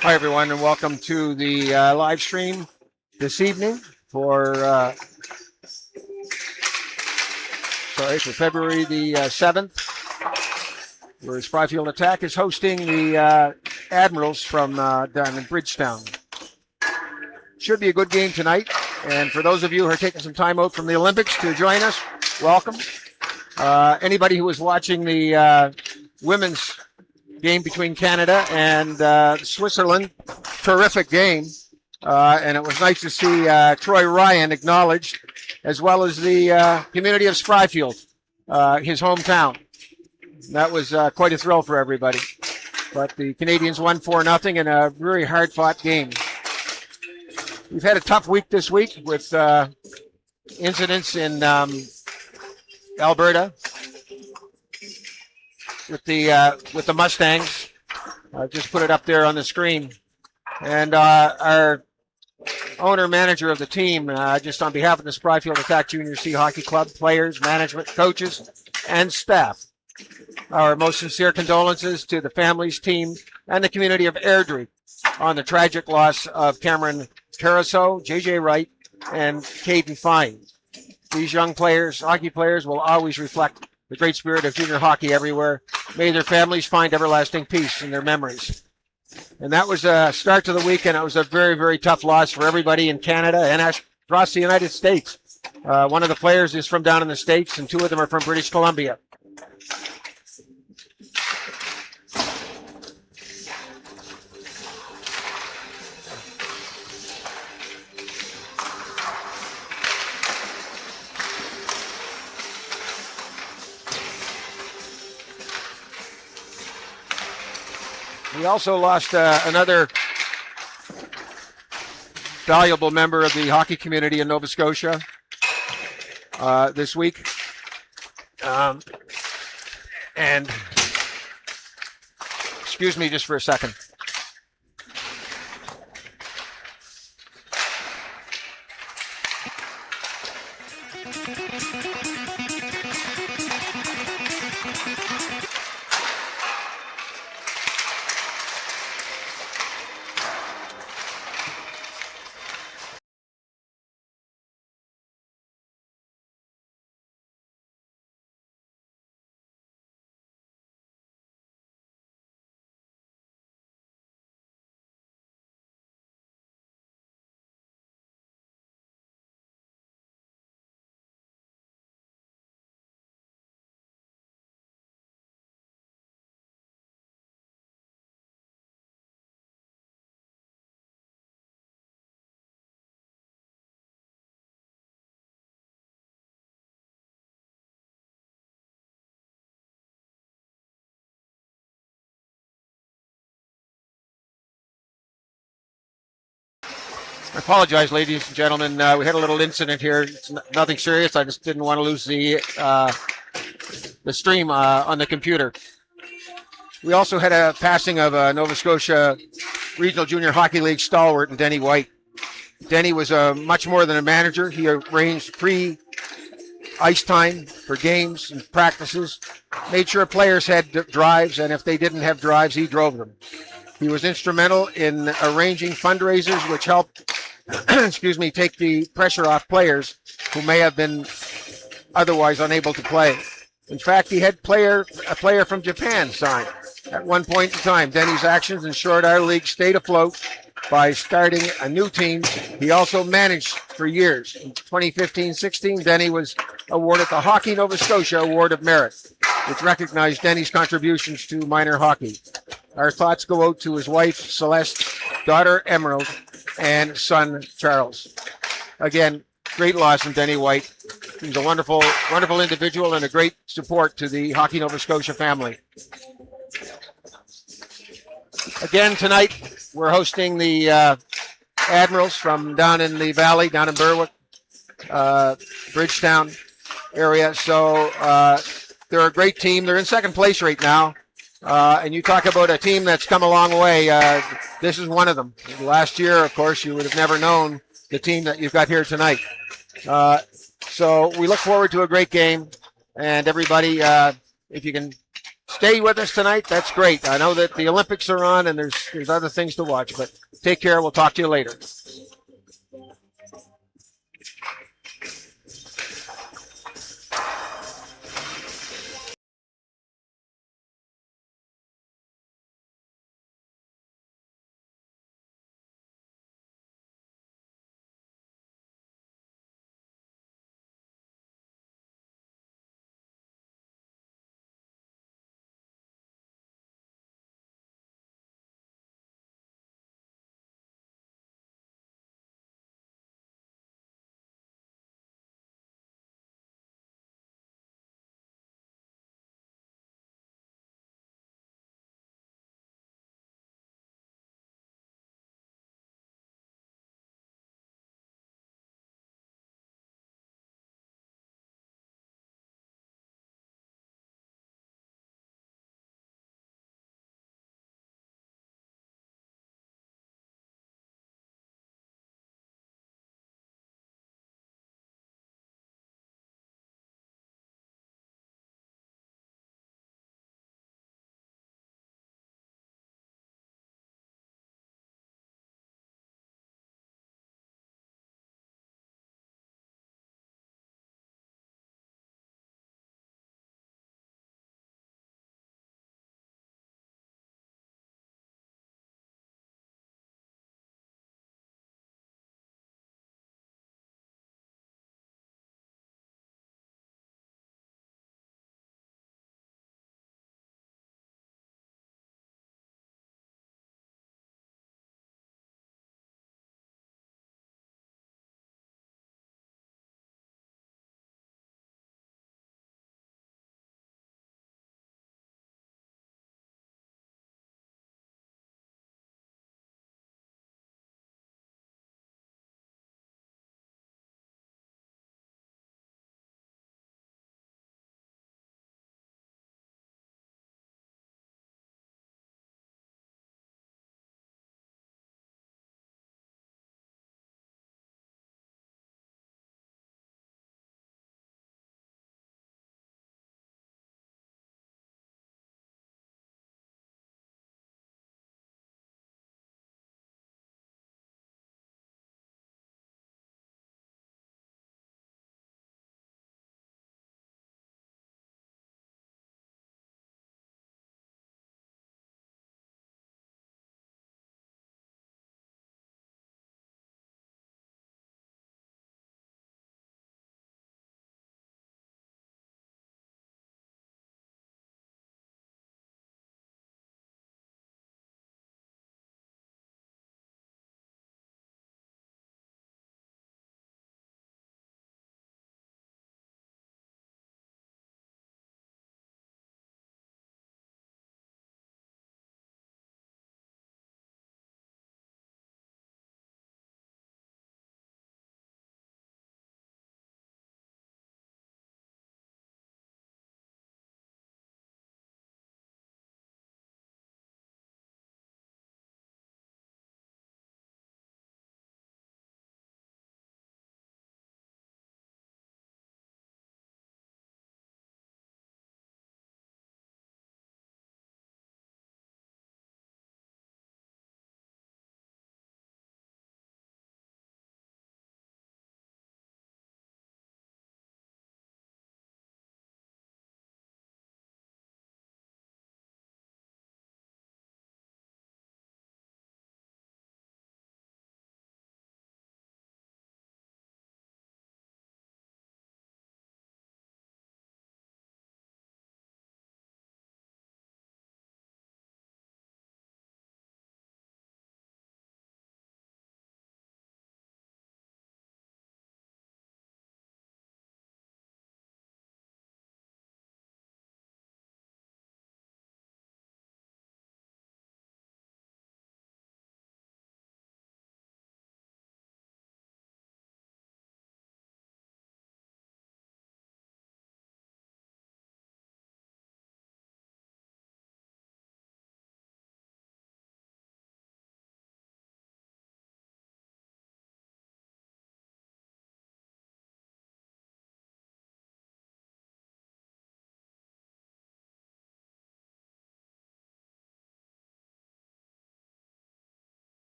Hi, everyone, and welcome to the live stream this evening for February the 7th, where Spryfield Attack is hosting the Admirals from down in Bridgetown. Should be a good game tonight, and for those of you who are taking some time out from the Olympics to join us, welcome. Anybody who was watching the women's game between Canada and Switzerland, terrific game. And it was nice to see Troy Ryan acknowledged, as well as the community of Spryfield, his hometown. That was quite a thrill for everybody. But the Canadians won 4-0 in a very hard-fought game. We've had a tough week this week with incidents in Alberta with the Mustangs. Just put it up there on the screen. And our owner-manager of the team, just on behalf of the Spryfield Attack Junior C Hockey Club, players, management, coaches, and staff, our most sincere condolences to the families, team, and the community of Airdrie on the tragic loss of Cameron Caruso, J.J. Wright, and Caden Fine. These young players, hockey players, will always reflect the great spirit of junior hockey everywhere. May their families find everlasting peace in their memories. And that was a start to the weekend. It was a very, very tough loss for everybody in Canada and across the United States. One of the players is from down in the States, and two of them are from British Columbia. We also lost another valuable member of the hockey community in Nova Scotia this week. And excuse me just for a second. I apologize, ladies and gentlemen. We had a little incident here. It's nothing serious. I just didn't want to lose the stream on the computer. We also had a passing of a Nova Scotia Regional Junior Hockey League stalwart, and Denny White. Denny was much more than a manager. He arranged pre-ice time for games and practices, made sure players had drives, and if they didn't have drives, he drove them. He was instrumental in arranging fundraisers, which helped take the pressure off players who may have been otherwise unable to play. In fact, he had a player from Japan sign at one point in time. Denny's actions ensured our league stayed afloat by starting a new team. He also managed for years. In 2015-16, Denny was awarded the Hockey Nova Scotia Award of Merit, which recognized Denny's contributions to minor hockey. Our thoughts go out to his wife, Celeste, daughter, Emerald, and son, Charles. Again, great loss from Denny White. He's a wonderful, wonderful individual and a great support to the Hockey Nova Scotia family. Again, tonight, we're hosting the Admirals from down in the valley, down in Berwick, Bridgetown area. So they're a great team. They're in second place right now. And you talk about a team that's come a long way. This is one of them. Last year, of course, you would have never known the team that you've got here tonight. So we look forward to a great game. And everybody, if you can stay with us tonight. That's great. I know that the Olympics are on and there's other things to watch, but take care. We'll talk to you later.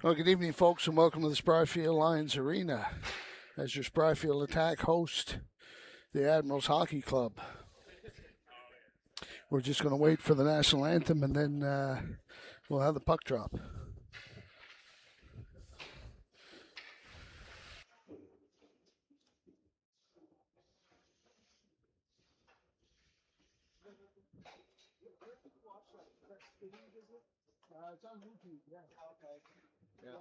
Well, good evening, folks, and welcome to the Spryfield Lions Arena. As your Spryfield Attack host, the Admirals Hockey Club. We're just going to wait for the national anthem, and then we'll have the puck drop. It's on YouTube, yeah. Okay. Yeah.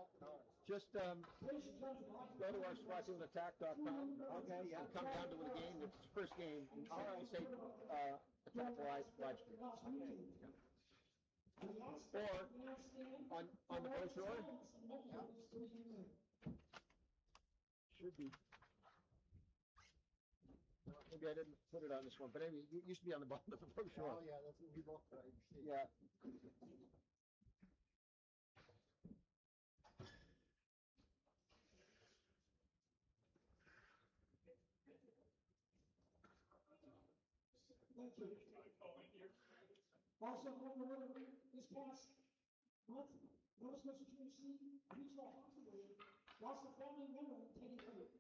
Just go to our SpryfieldAttack.com. Okay, yeah. Come down to the game. It's the first game. All right. Say Attack live stream. Or on the brochure. Should be. Maybe I didn't put it on this one, but anyway, it used to be on the bottom of the brochure. Oh yeah, that's what we both tried. Yeah. Also, this past month, Nova Scotia Junior Regional Hockey League lost a family member, Teddy Lee.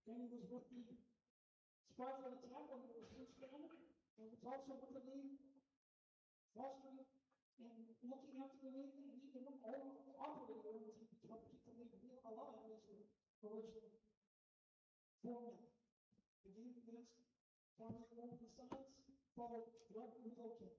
Danny was with the Spryfield Attack when he was his family, and was also with the league, fostering and looking after the league, and even all operating to help keep the league alive as the original format. The game against Farmers Grove and Sons followed right relocated.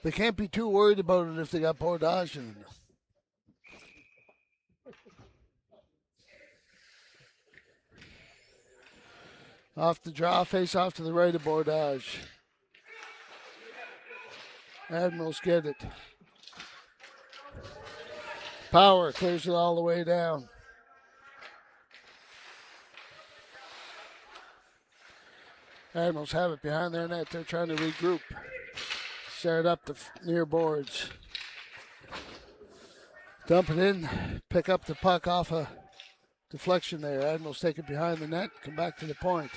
They can't be too worried about it if they got Bordage in them. Off the draw, face off to the right of Bordage. Admirals get it. Power clears it all the way down. Admirals have it behind their net. They're trying to regroup. Start up the near boards. Dump it in. Pick up the puck off a deflection there. Admirals take it behind the net. Come back to the point.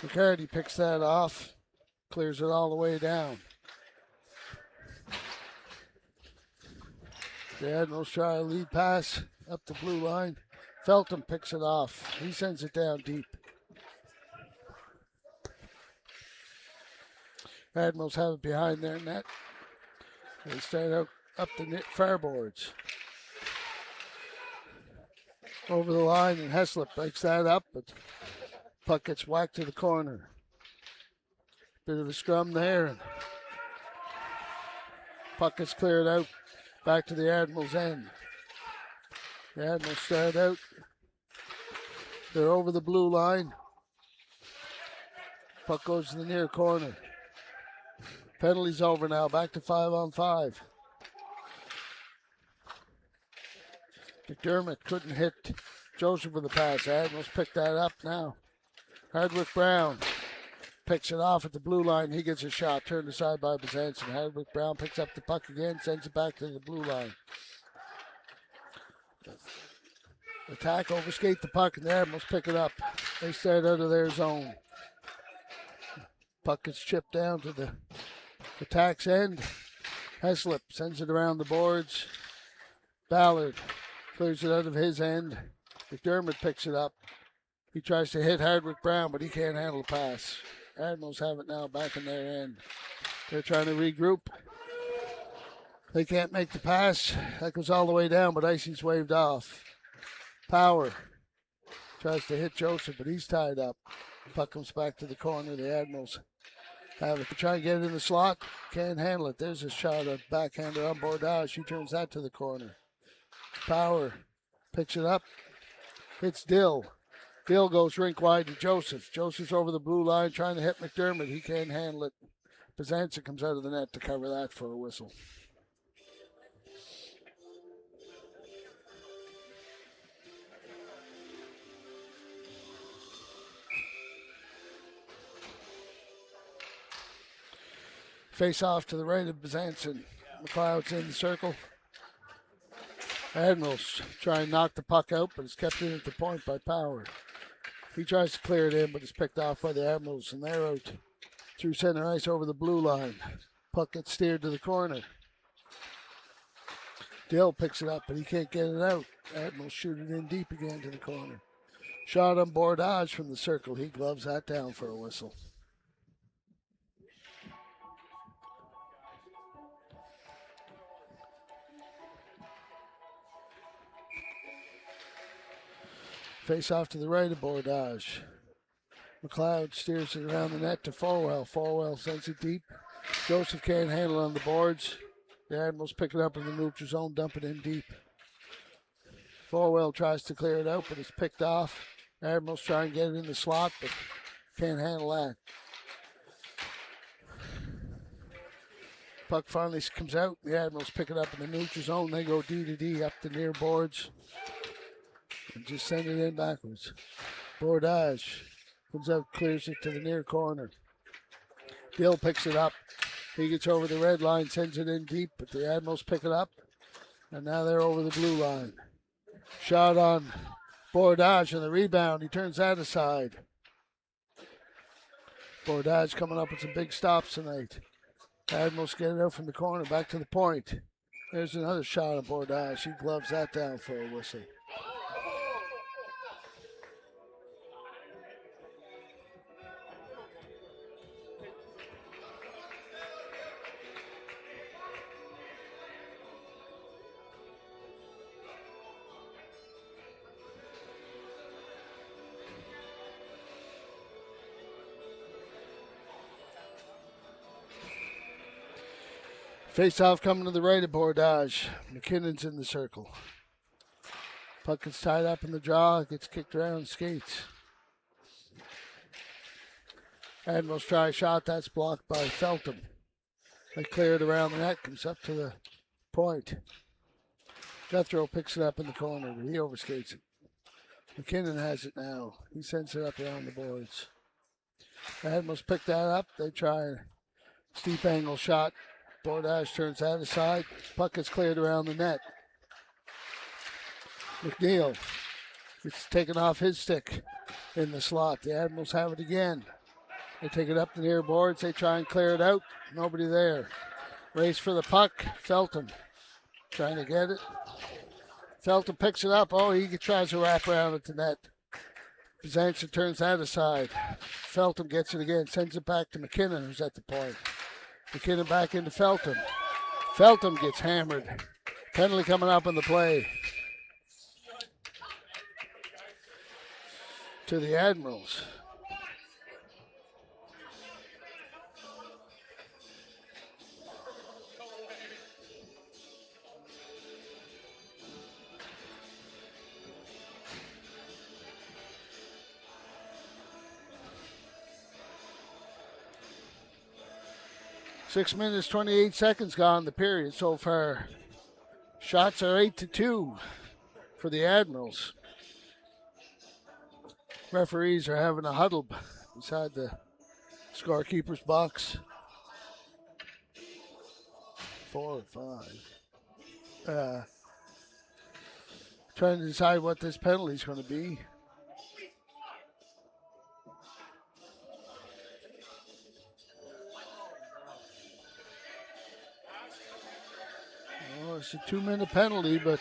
McCarty picks that off. Clears it all the way down. The Admirals try a lead pass up the blue line. Feltham picks it off. He sends it down deep. Admirals have it behind their net. They start out up the far boards. Over the line, and Heslip breaks that up, but puck gets whacked to the corner. Bit of a scrum there, and puck gets cleared out back to the Admirals' end. The Admirals start out. They're over the blue line. Puck goes to the near corner. Penalty's over now. Back to 5-on-5. McDermott couldn't hit Joseph with the pass. Admirals pick that up now. Hardwick Brown picks it off at the blue line. He gets a shot turned aside by Bezanson. Hardwick Brown picks up the puck again, sends it back to the blue line. Attack overskate the puck, and the Admirals pick it up. They start out of their zone. Puck gets chipped down to the Attack's end. Heslip sends it around the boards. Ballard clears it out of his end. McDermott picks it up. He tries to hit Hardwick Brown, but he can't handle the pass. Admirals have it now back in their end. They're trying to regroup. They can't make the pass. That goes all the way down, but icing's waved off. Power tries to hit Joseph, but he's tied up. Puck comes back to the corner. The Admirals have it. They try and get it in the slot. Can't handle it. There's a shot of backhander on Bordage. She turns that to the corner. Power picks it up. Hits Dill. Dill goes rink wide to Joseph. Joseph's over the blue line trying to hit McDermott. He can't handle it. Bezanson comes out of the net to cover that for a whistle. Face off to the right of Bezanson. McLeod's in the circle. Admirals try and knock the puck out, but it's kept in at the point by Power. He tries to clear it in, but it's picked off by the Admirals, and they're out through center ice over the blue line. Puck gets steered to the corner. Dill picks it up, but he can't get it out. Admirals shoot it in deep again to the corner. Shot on Bordage from the circle. He gloves that down for a whistle. Face off to the right of Bordage. McLeod steers it around the net to Forwell. Forwell sends it deep. Joseph can't handle it on the boards. The Admirals pick it up in the neutral zone, dump it in deep. Forwell tries to clear it out, but it's picked off. The Admirals try and get it in the slot, but can't handle that. Puck finally comes out. The Admirals pick it up in the neutral zone. They go D to D up the near boards and just send it in backwards. Bordage comes out, clears it to the near corner. Dill picks it up. He gets over the red line, sends it in deep, but the Admirals pick it up, and now they're over the blue line. Shot on Bordage and the rebound. He turns that aside. Bordage coming up with some big stops tonight. Admirals get it out from the corner, back to the point. There's another shot of Bordage. He gloves that down for a whistle. Face-off coming to the right of Bordage. McKinnon's in the circle. Puck gets tied up in the draw, gets kicked around, skates. Admirals try a shot, that's blocked by Feltham. They clear it around the net, comes up to the point. Jethro picks it up in the corner, but he overskates it. McKinnon has it now. He sends it up around the boards. Admirals pick that up. They try a steep angle shot. Bordage turns that aside. Puck is cleared around the net. McNeil gets taken off his stick in the slot. The Admirals have it again. They take it up the near boards. They try and clear it out. Nobody there. Race for the puck. Feltham trying to get it. Feltham picks it up. Oh, he tries to wrap around at the net. Bizanson turns that aside. Feltham gets it again. Sends it back to McKinnon, who's at the point. McKinnon back into Feltham. Feltham gets hammered. Penalty coming up in the play to the Admirals. Six minutes, 28 seconds gone in the period so far. Shots are 8-2 for the Admirals. Referees are having a huddle beside the scorekeeper's box. 4 or 5. Trying to decide what this penalty is going to be. Oh, it's a 2-minute penalty, but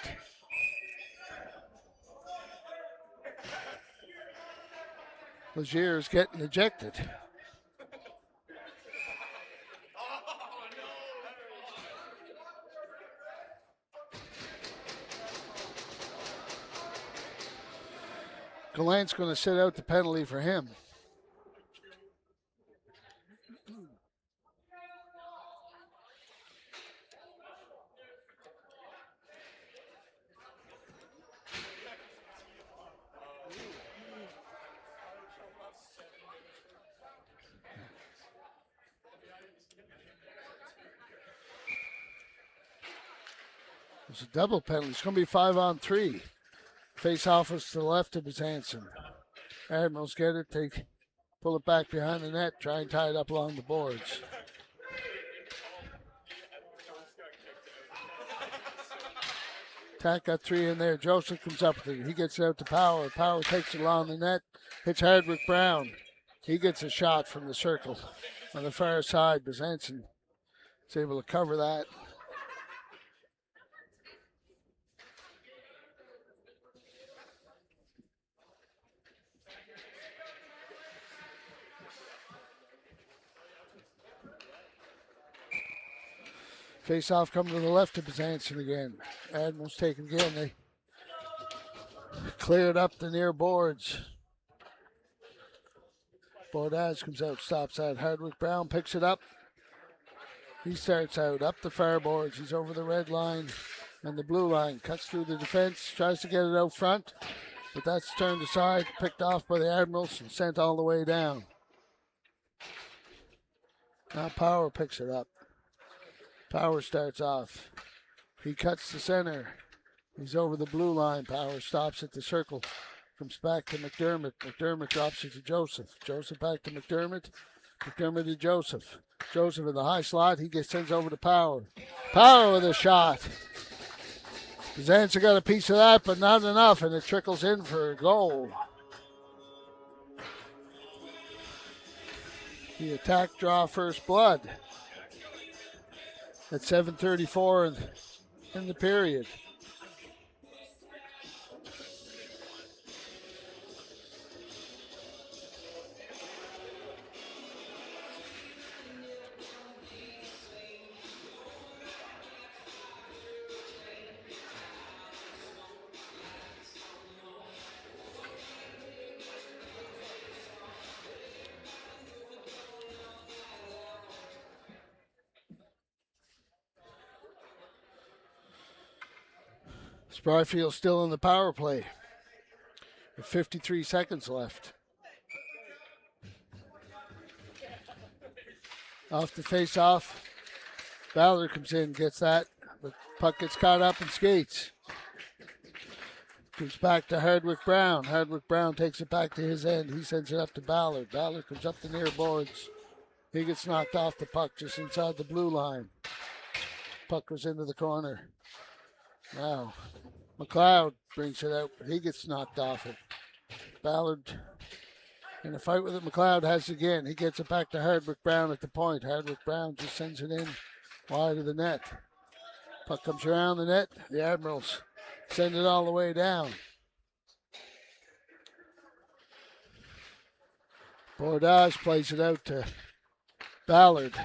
Legier is getting ejected. Gallant's going to sit out the penalty for him. It's a double penalty. It's going to be 5-on-3. Face off is to the left of Bizanson. Admirals get it. They pull it back behind the net. Try and tie it up along the boards. Attack got 3 in there. Joseph comes up with it. He gets it out to Power. Power takes it along the net. Hits Hardwick Brown. He gets a shot from the circle on the far side. Bizanson is able to cover that. Face off coming to the left of Bizanson again. Admirals take it again. They cleared up the near boards. Bordage comes out, stops at Hardwick Brown, picks it up. He starts out up the far boards. He's over the red line and the blue line. Cuts through the defense, tries to get it out front, but that's turned aside, picked off by the Admirals and sent all the way down. Now Power picks it up. Power starts off. He cuts the center. He's over the blue line. Power stops at the circle. Comes back to McDermott. McDermott drops it to Joseph. Joseph back to McDermott. McDermott to Joseph. Joseph in the high slot. He gets sends over to Power. Power with a shot. Kazansa got a piece of that, but not enough, and it trickles in for a goal. The Attack draw first blood at 7:34 in the period. Spryfield still in the power play with 53 seconds left. Off the face-off, Ballard comes in, gets that. The puck gets caught up and skates. Comes back to Hardwick Brown. Hardwick Brown takes it back to his end. He sends it up to Ballard. Ballard comes up the near boards. He gets knocked off the puck just inside the blue line. Puck goes into the corner. Now, McLeod brings it out, but he gets knocked off it. Ballard in a fight with it. McLeod has it again. He gets it back to Hardwick Brown at the point. Hardwick Brown just sends it in wide of the net. Puck comes around the net. The Admirals send it all the way down. Bordage plays it out to Ballard.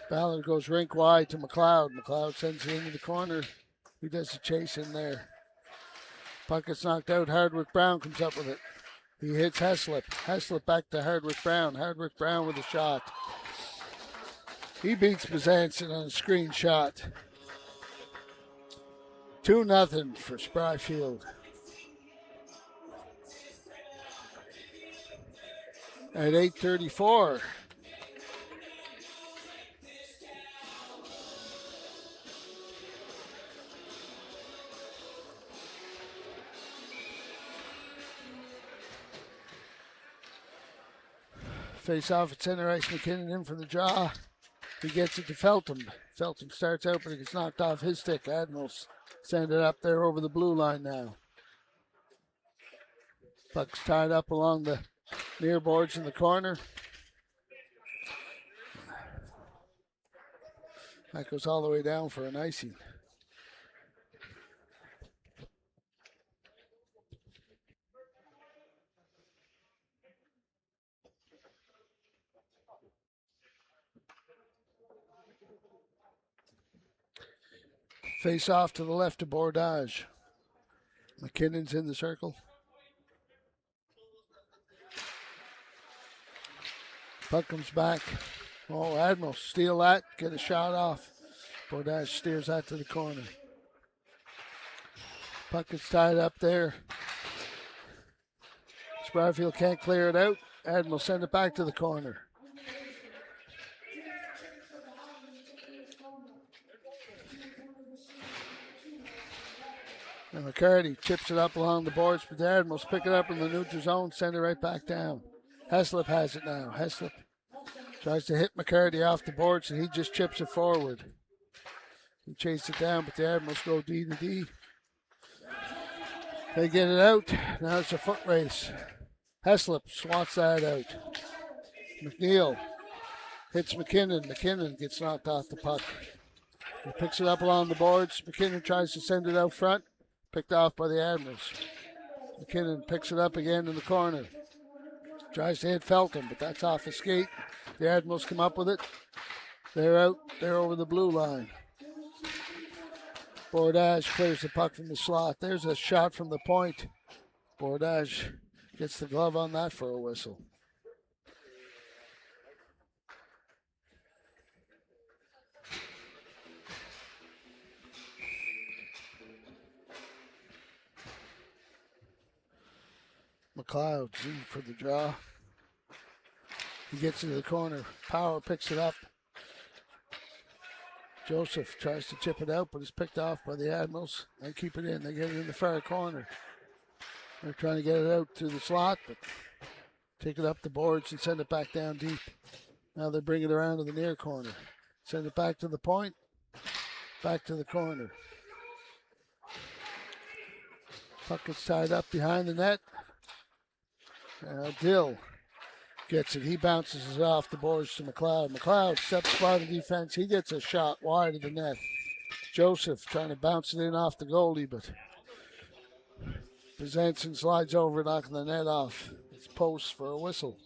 Ballard goes rink wide to McLeod. McLeod sends it into the corner. He does a chase in there. Puck gets knocked out. Hardwick Brown comes up with it. He hits Heslip. Heslip back to Hardwick Brown. Hardwick Brown with a shot. He beats Bezanson on a screen shot. 2-0 for Spryfield. At 8:34. Face off at center ice. McKinnon in from the draw. He gets it to Feltham. Feltham starts out, but he gets knocked off his stick. Admirals send it up there over the blue line now. Puck's tied up along the near boards in the corner. That goes all the way down for an icing. Face off to the left of Bordage. McKinnon's in the circle. Puck comes back. Oh, Admiral, steal that, get a shot off. Bordage steers that to the corner. Puck gets tied up there. Spryfield can't clear it out. Admiral send it back to the corner. And McCarty chips it up along the boards, but the Admirals pick it up in the neutral zone, send it right back down. Heslip has it now. Heslip tries to hit McCarty off the boards, and he just chips it forward. He chased it down, but the Admirals go D to D. They get it out. Now it's a foot race. Heslip swats that out. McNeil hits McKinnon. McKinnon gets knocked off the puck. He picks it up along the boards. McKinnon tries to send it out front. Picked off by the Admirals. McKinnon picks it up again in the corner. Tries to hit Feltham, but that's off a skate. The Admirals come up with it. They're out. They're over the blue line. Bordage clears the puck from the slot. There's a shot from the point Bordage gets the glove on that for a whistle. McLeod's in for the draw. He gets into the corner. Power picks it up. Joseph tries to chip it out, but is picked off by the Admirals. They keep it in. They get it in the far corner. They're trying to get it out to the slot, but take it up the boards and send it back down deep. Now they bring it around to the near corner. Send it back to the point. Back to the corner. Puck gets tied up behind the net. Dill gets it. He bounces it off the boards to McLeod. McLeod steps by the defense. He gets a shot wide of the net. Joseph trying to bounce it in off the goalie, but Bezanson slides over, knocking the net off. It's post for a whistle.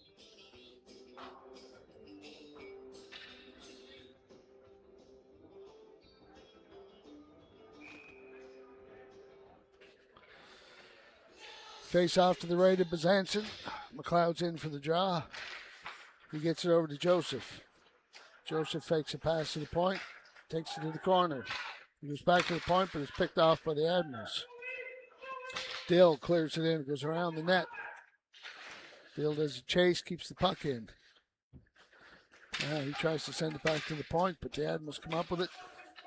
Face off to the right of Bezanson. McLeod's in for the draw. He gets it over to Joseph. Joseph fakes a pass to the point, takes it to the corner. He goes back to the point, but is picked off by the Admirals. Dill clears it in, goes around the net. Dill does a chase, keeps the puck in. Now he tries to send it back to the point, but the Admirals come up with it.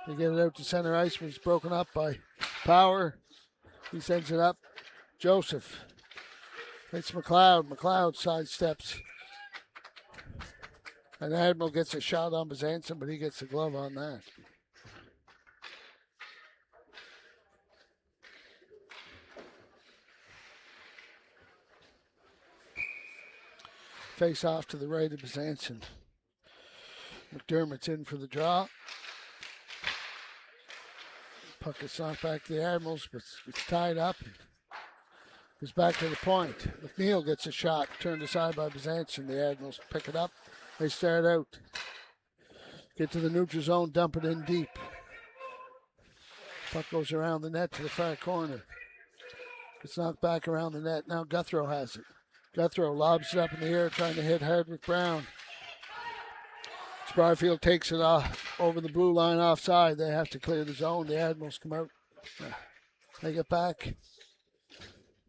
They get it out to center ice, but it's broken up by Power. He sends it up. Joseph hits McLeod. McLeod sidesteps. And Admiral gets a shot on Bezanson, but he gets the glove on that. Face off to the right of Bezanson. McDermott's in for the draw. Puck is knocked back to the Admirals, but it's tied up. Goes back to the point. McNeil gets a shot, turned aside by Bezanson. The Admirals pick it up. They start out. Get to the neutral zone, dump it in deep. Puck goes around the net to the far corner. It's knocked back around the net. Now Guthrow has it. Guthrow lobs it up in the air, trying to hit Hardwick Brown. Spryfield takes it off over the blue line offside. They have to clear the zone. The Admirals come out. They get back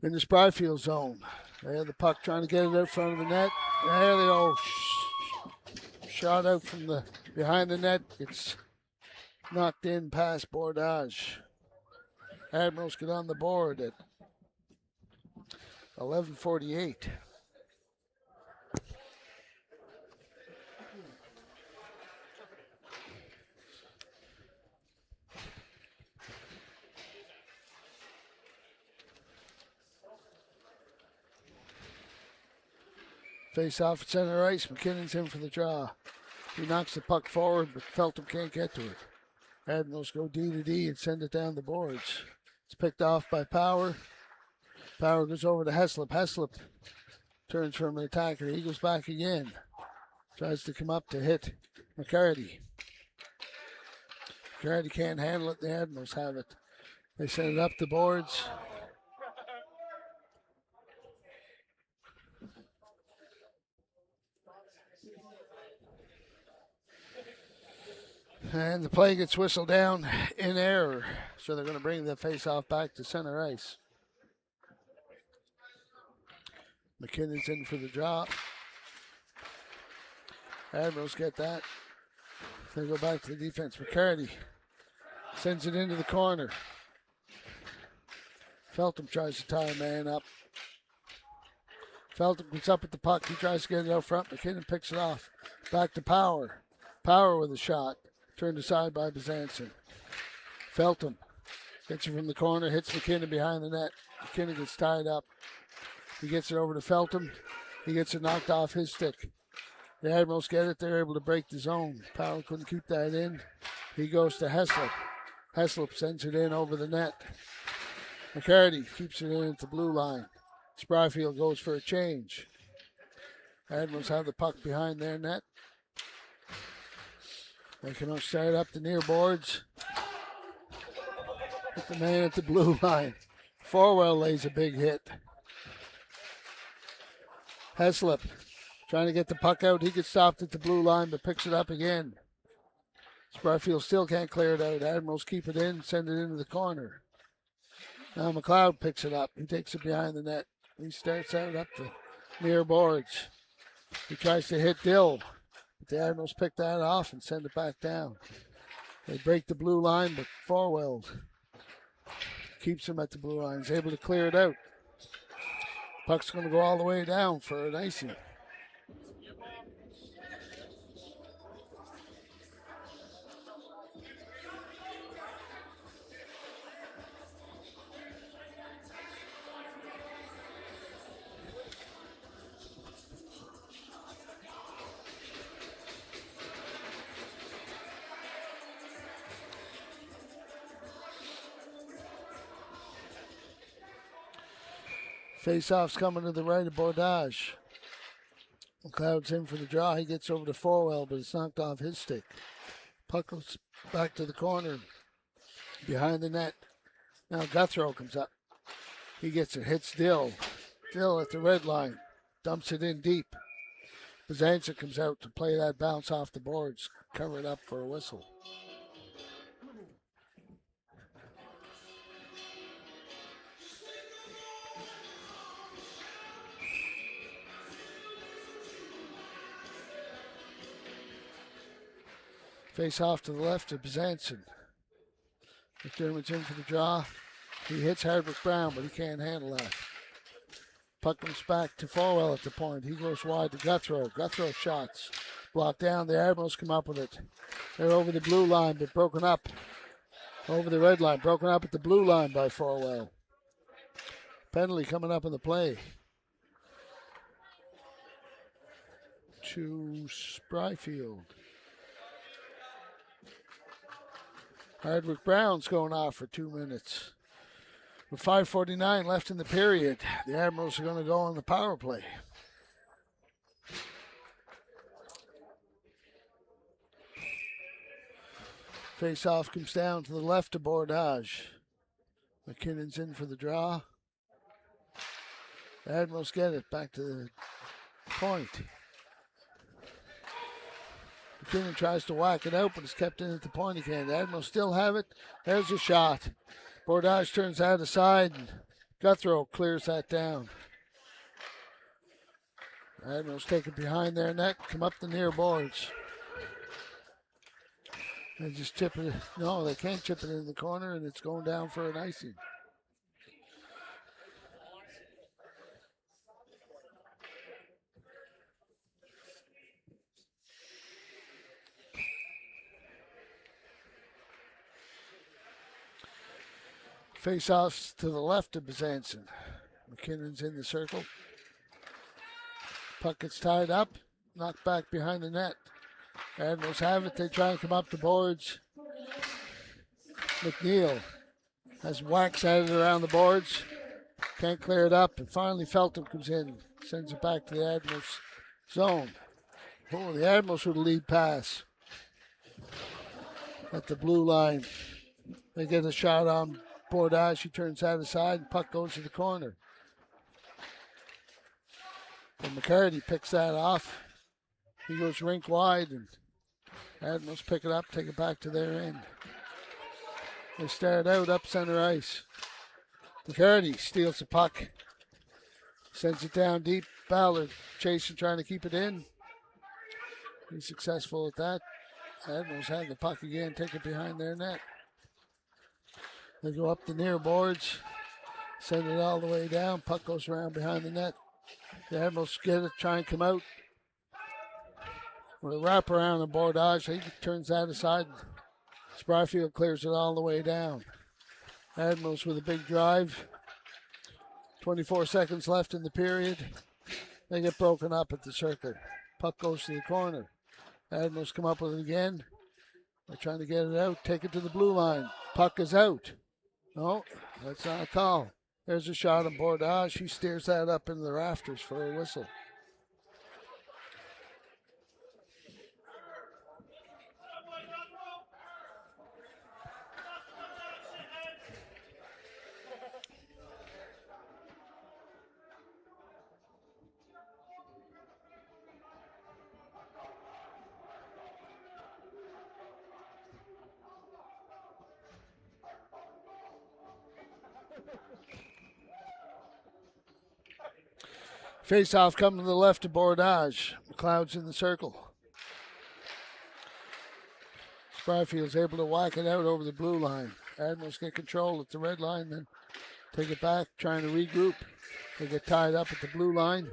in the Spryfield zone. They have the puck trying to get it out front of the net. There they go. Shot out from the behind the net. It's knocked in past Bordage. Admirals get on the board at 11:48. Face off at center ice. McKinnon's in for the draw. He knocks the puck forward, but Feltham can't get to it. Admirals go D to D and send it down the boards. It's picked off by Power. Power goes over to Heslop. Heslop turns from an attacker. He goes back again. Tries to come up to hit McCarty. McCarty can't handle it. The Admirals have it. They send it up the boards. And the play gets whistled down in error. So they're going to bring the face-off back to center ice. McKinnon's in for the draw. Admirals get that. They go back to the defense. McCarty sends it into the corner. Feltham tries to tie a man up. Feltham gets up at the puck. He tries to get it out front. McKinnon picks it off. Back to Power. Power with a shot. Turned aside by Bezanson. Feltham gets it from the corner. Hits McKinnon behind the net. McKinnon gets tied up. He gets it over to Feltham. He gets it knocked off his stick. The Admirals get it. They're able to break the zone. Powell couldn't keep that in. He goes to Heslop. Heslop sends it in over the net. McCarty keeps it in at the blue line. Spryfield goes for a change. Admirals have the puck behind their net. They can start up the near boards. Hit the man at the blue line. Forwell lays a big hit. Heslip trying to get the puck out. He gets stopped at the blue line, but picks it up again. Spryfield still can't clear it out. Admirals keep it in, send it into the corner. Now McLeod picks it up. He takes it behind the net. He starts out up the near boards. He tries to hit Dill, but the Admirals pick that off and send it back down. They break the blue line, but Forwell keeps him at the blue line. He's able to clear it out. Puck's going to go all the way down for an icing. Face-off's coming to the right of Bordage. McLeod's in for the draw. He gets over to Forwell, but it's knocked off his stick. Puck goes back to the corner, behind the net. Now Guthrow comes up. He gets it, hits Dill. Dill at the red line, dumps it in deep. Bazanza comes out to play that bounce off the boards, cover it up for a whistle. Face off to the left of Bazanson. McDermott's in for the draw. He hits Hardwick Brown, but he can't handle that. Puck comes back to Forwell at the point. He goes wide to Guthrow. Guthrow shots. Blocked down. The Admirals come up with it. They're over the blue line, but broken up. Over the red line. Broken up at the blue line by Forwell. Penalty coming up in the play. To Spryfield. Hardwick Brown's going off for 2 minutes. With 5:49 left in the period, the Admirals are going to go on the power play. Face-off comes down to the left of Bordage. McKinnon's in for the draw. The Admirals get it back to the point. McKinnon tries to whack it out, but it's kept in at the point again. The Admirals still have it. There's a shot. Bordage turns that aside, and Guthrow clears that down. The Admirals take it behind their net, come up the near boards. They just chip it. No, they can't chip it in the corner, and it's going down for an icing. Face-offs to the left of Bazanson. McKinnon's in the circle. Puck gets tied up, knocked back behind the net. Admirals have it. They try and come up the boards. McNeil has whacks at it around the boards. Can't clear it up. And finally Feltham comes in. Sends it back to the Admirals zone. Oh, the Admirals with a lead pass. At the blue line. They get a shot on Bordage. He turns that aside and puck goes to the corner. And McCarty picks that off. He goes rink wide and Admirals pick it up, take it back to their end. They start out up center ice. McCarty steals the puck. Sends it down deep. Ballard chasing, trying to keep it in. He's successful at that. Admirals have the puck again, take it behind their net. They go up the near boards, send it all the way down. Puck goes around behind the net. The Admirals get it, try and come out. With a wrap around the Bordage, he turns that aside. Spryfield clears it all the way down. Admirals with a big drive. 24 seconds left in the period. They get broken up at the circle. Puck goes to the corner. Admirals come up with it again. They're trying to get it out, take it to the blue line. Puck is out. No, that's not a call. There's a shot on Bordage. He steers that up into the rafters for a whistle. Face off coming to the left of Bordage. McLeod's in the circle. Spryfield's able to whack it out over the blue line. Admirals get control at the red line, then take it back, trying to regroup. They get tied up at the blue line.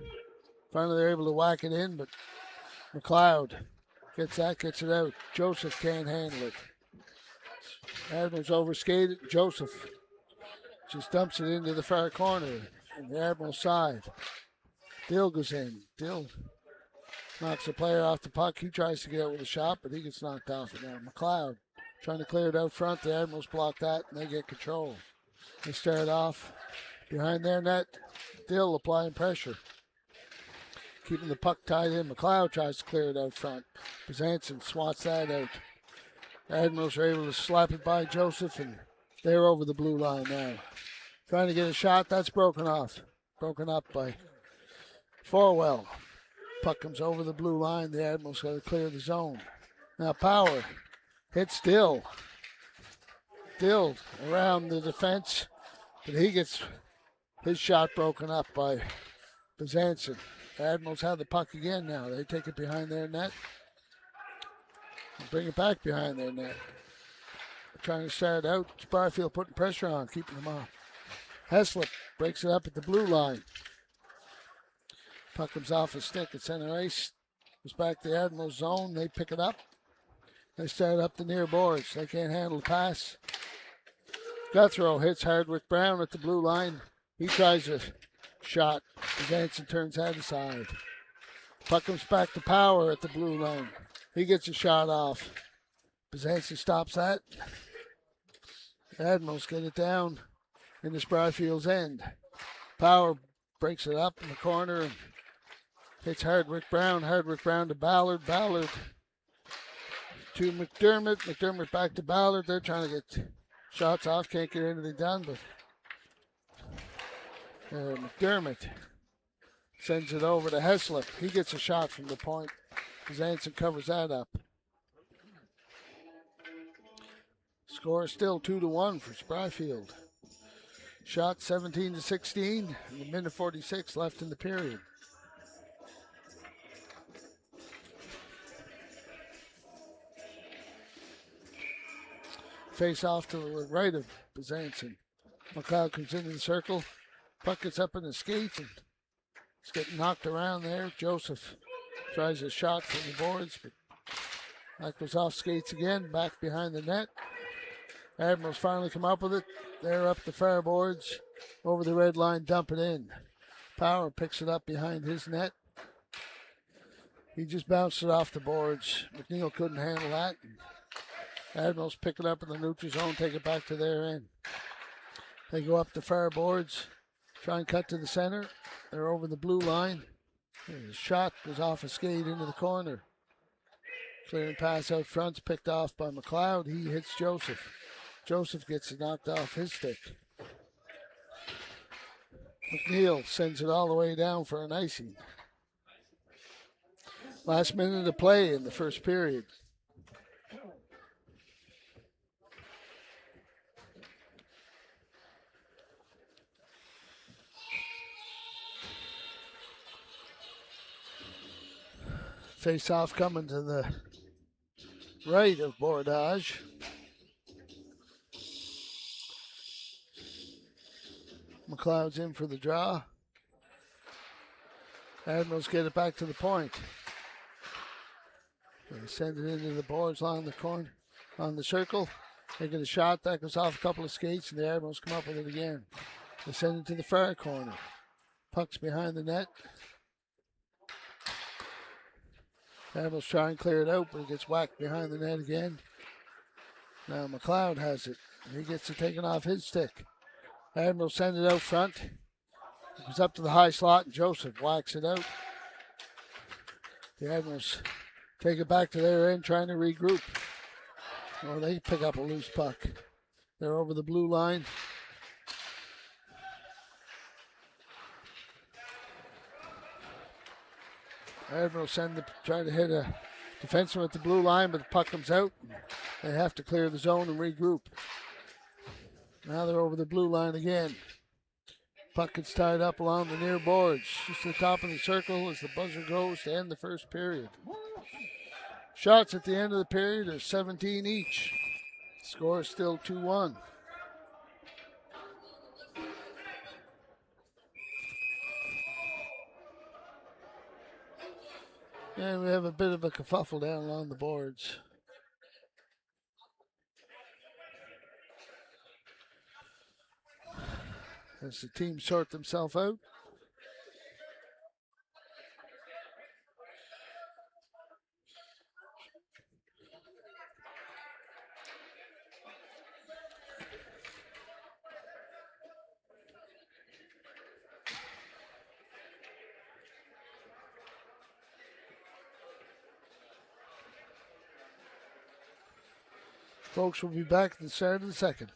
Finally, they're able to whack it in, but McLeod gets it out. Joseph can't handle it. Admirals overskated. Joseph just dumps it into the far corner on the Admiral side. Dill goes in. Dill knocks the player off the puck. He tries to get out with a shot, but he gets knocked off it now. McLeod trying to clear it out front. The Admirals block that, and they get control. They start off behind their net. Dill applying pressure. Keeping the puck tied in. McLeod tries to clear it out front. Byzantine swats that out. Admirals are able to slap it by Joseph, and they're over the blue line now. Trying to get a shot. That's broken off. Broken up by Forwell. Puck comes over the blue line. The Admirals got to clear the zone. Now Power hits Dill. Dill around the defense, but he gets his shot broken up by Byzantine. The Admirals have the puck again now. They take it behind their net. Bring it back behind their net. They're trying to start out. Spryfield putting pressure on, keeping them off. Heslip breaks it up at the blue line. Puck comes off a stick at center ice. Goes back to the Admiral zone. They pick it up. They start up the near boards. They can't handle the pass. Guthrow hits Hardwick Brown at the blue line. He tries a shot. Jansen turns that aside. Puck comes back to Power at the blue line. He gets a shot off. Byzantine stops that. The Admirals get it down in the Spryfield's end. Power breaks it up in the corner and hits Hardwick Brown. Hardwick Brown to Ballard. Ballard to McDermott. McDermott back to Ballard. They're trying to get shots off. Can't get anything done, but McDermott sends it over to Heslip. He gets a shot from the point. Zanson covers that up. Score is still 2-1 for Spryfield. Shot 17-16, and a minute 46 left in the period. Face off to the right of Byzantine. McLeod comes into the circle. Puck gets up in the skates and it's getting knocked around there. Joseph tries a shot from the boards, but that goes off skates again, back behind the net. Admirals finally come up with it. They're up the far boards, over the red line, dump it in. Power picks it up behind his net. He just bounced it off the boards. McNeil couldn't handle that. Admirals pick it up in the neutral zone, take it back to their end. They go up the far boards, try and cut to the center. They're over the blue line. The shot goes off a skate into the corner. Clearing pass out front's picked off by McLeod. He hits Joseph. Joseph gets it knocked off his stick. McNeil sends it all the way down for an icing. Last minute of play in the first period. Face off coming to the right of Bordage. McLeod's in for the draw. Admirals get it back to the point. They send it into the boards along the corner, on the circle. They get a shot that goes off a couple of skates, and the Admirals come up with it again. They send it to the far corner. Puck's behind the net. Admirals try and clear it out, but it gets whacked behind the net again. Now McLeod has it. He gets it taken off his stick. Admirals send it out front. It goes up to the high slot, and Joseph whacks it out. The Admirals take it back to their end, trying to regroup. Well, they pick up a loose puck. They're over the blue line. Admirals try to hit a defenseman at the blue line, but the puck comes out. They have to clear the zone and regroup. Now they're over the blue line again. Puck gets tied up along the near boards. Just to the top of the circle as the buzzer goes to end the first period. Shots at the end of the period are 17 each. Score is still 2-1. And we have a bit of a kerfuffle down along the boards. As the teams sort themselves out. Folks will be back at the start of the second.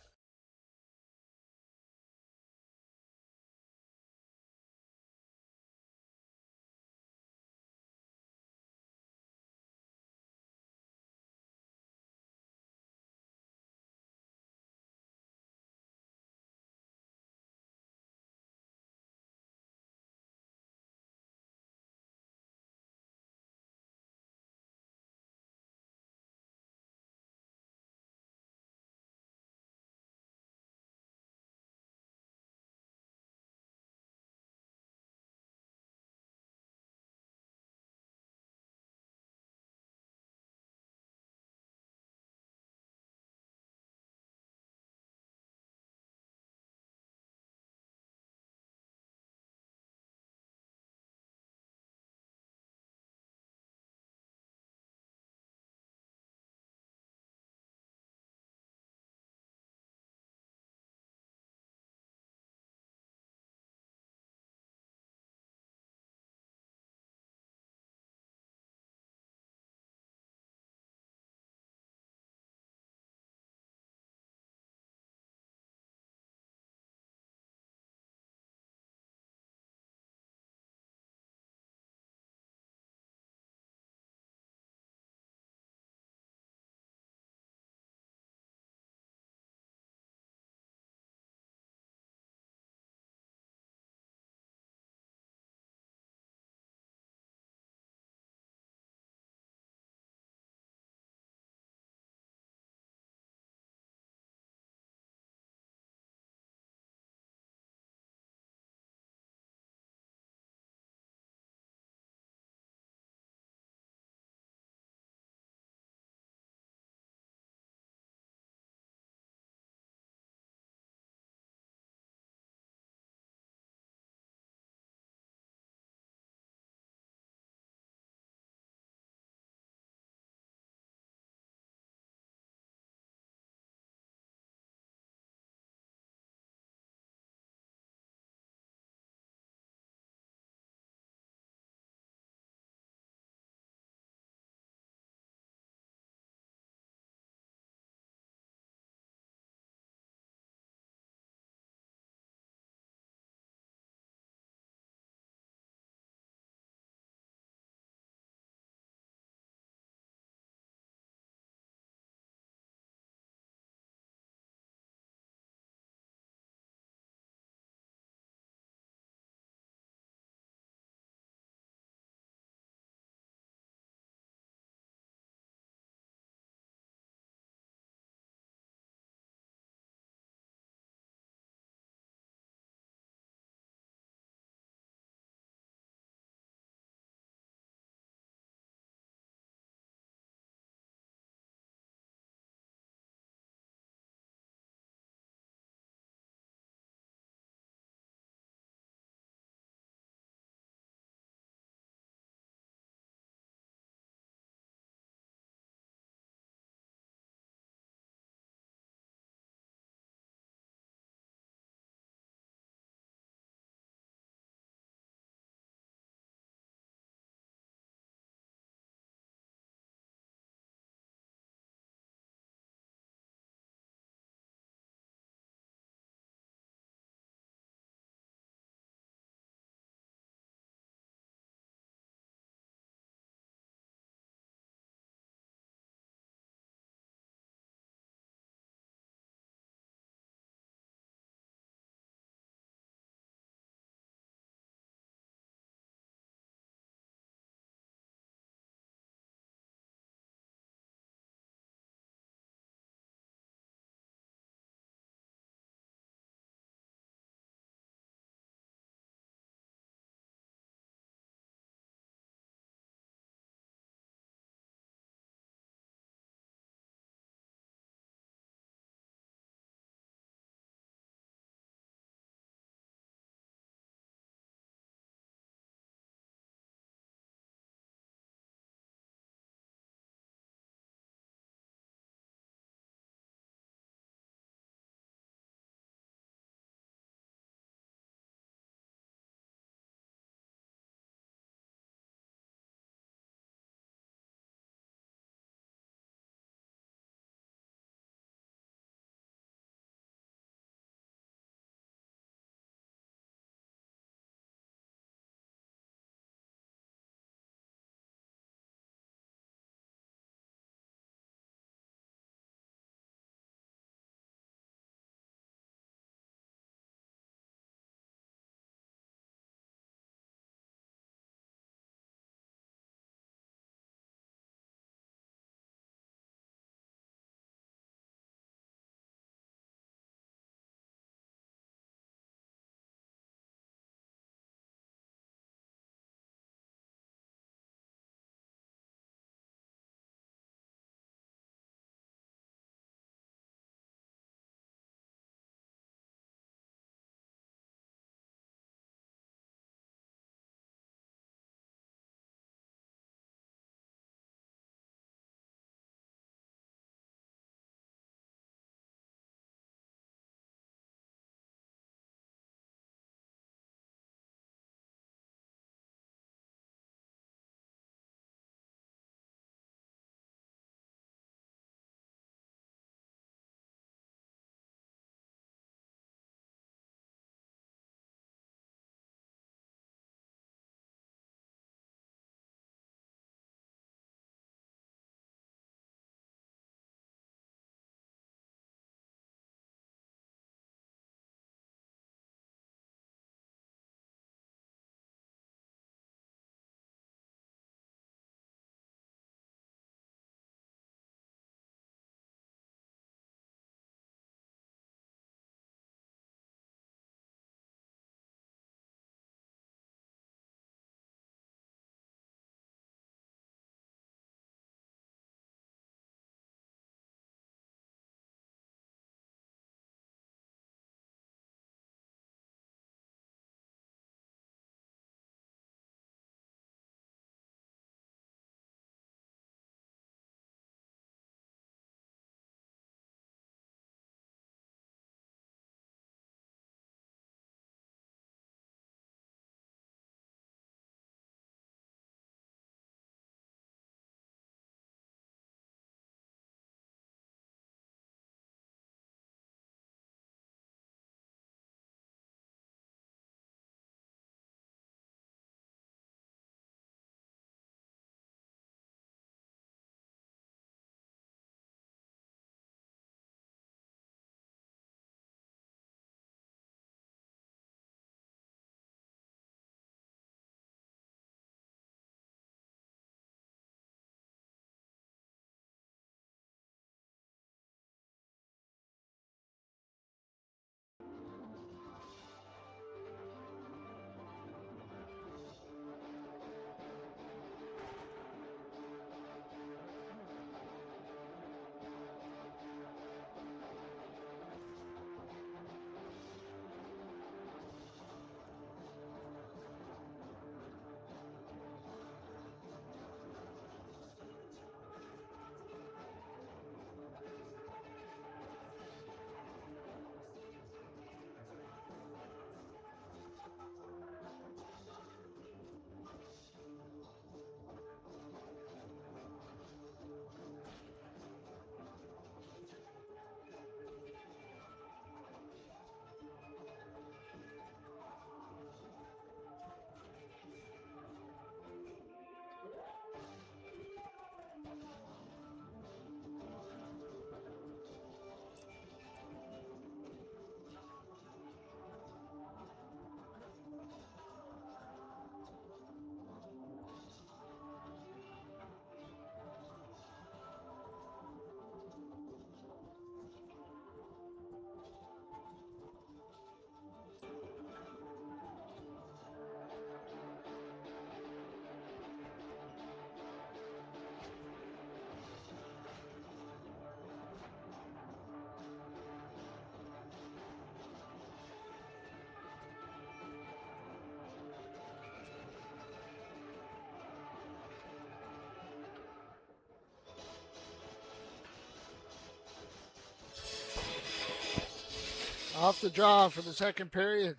Off the draw for the second period.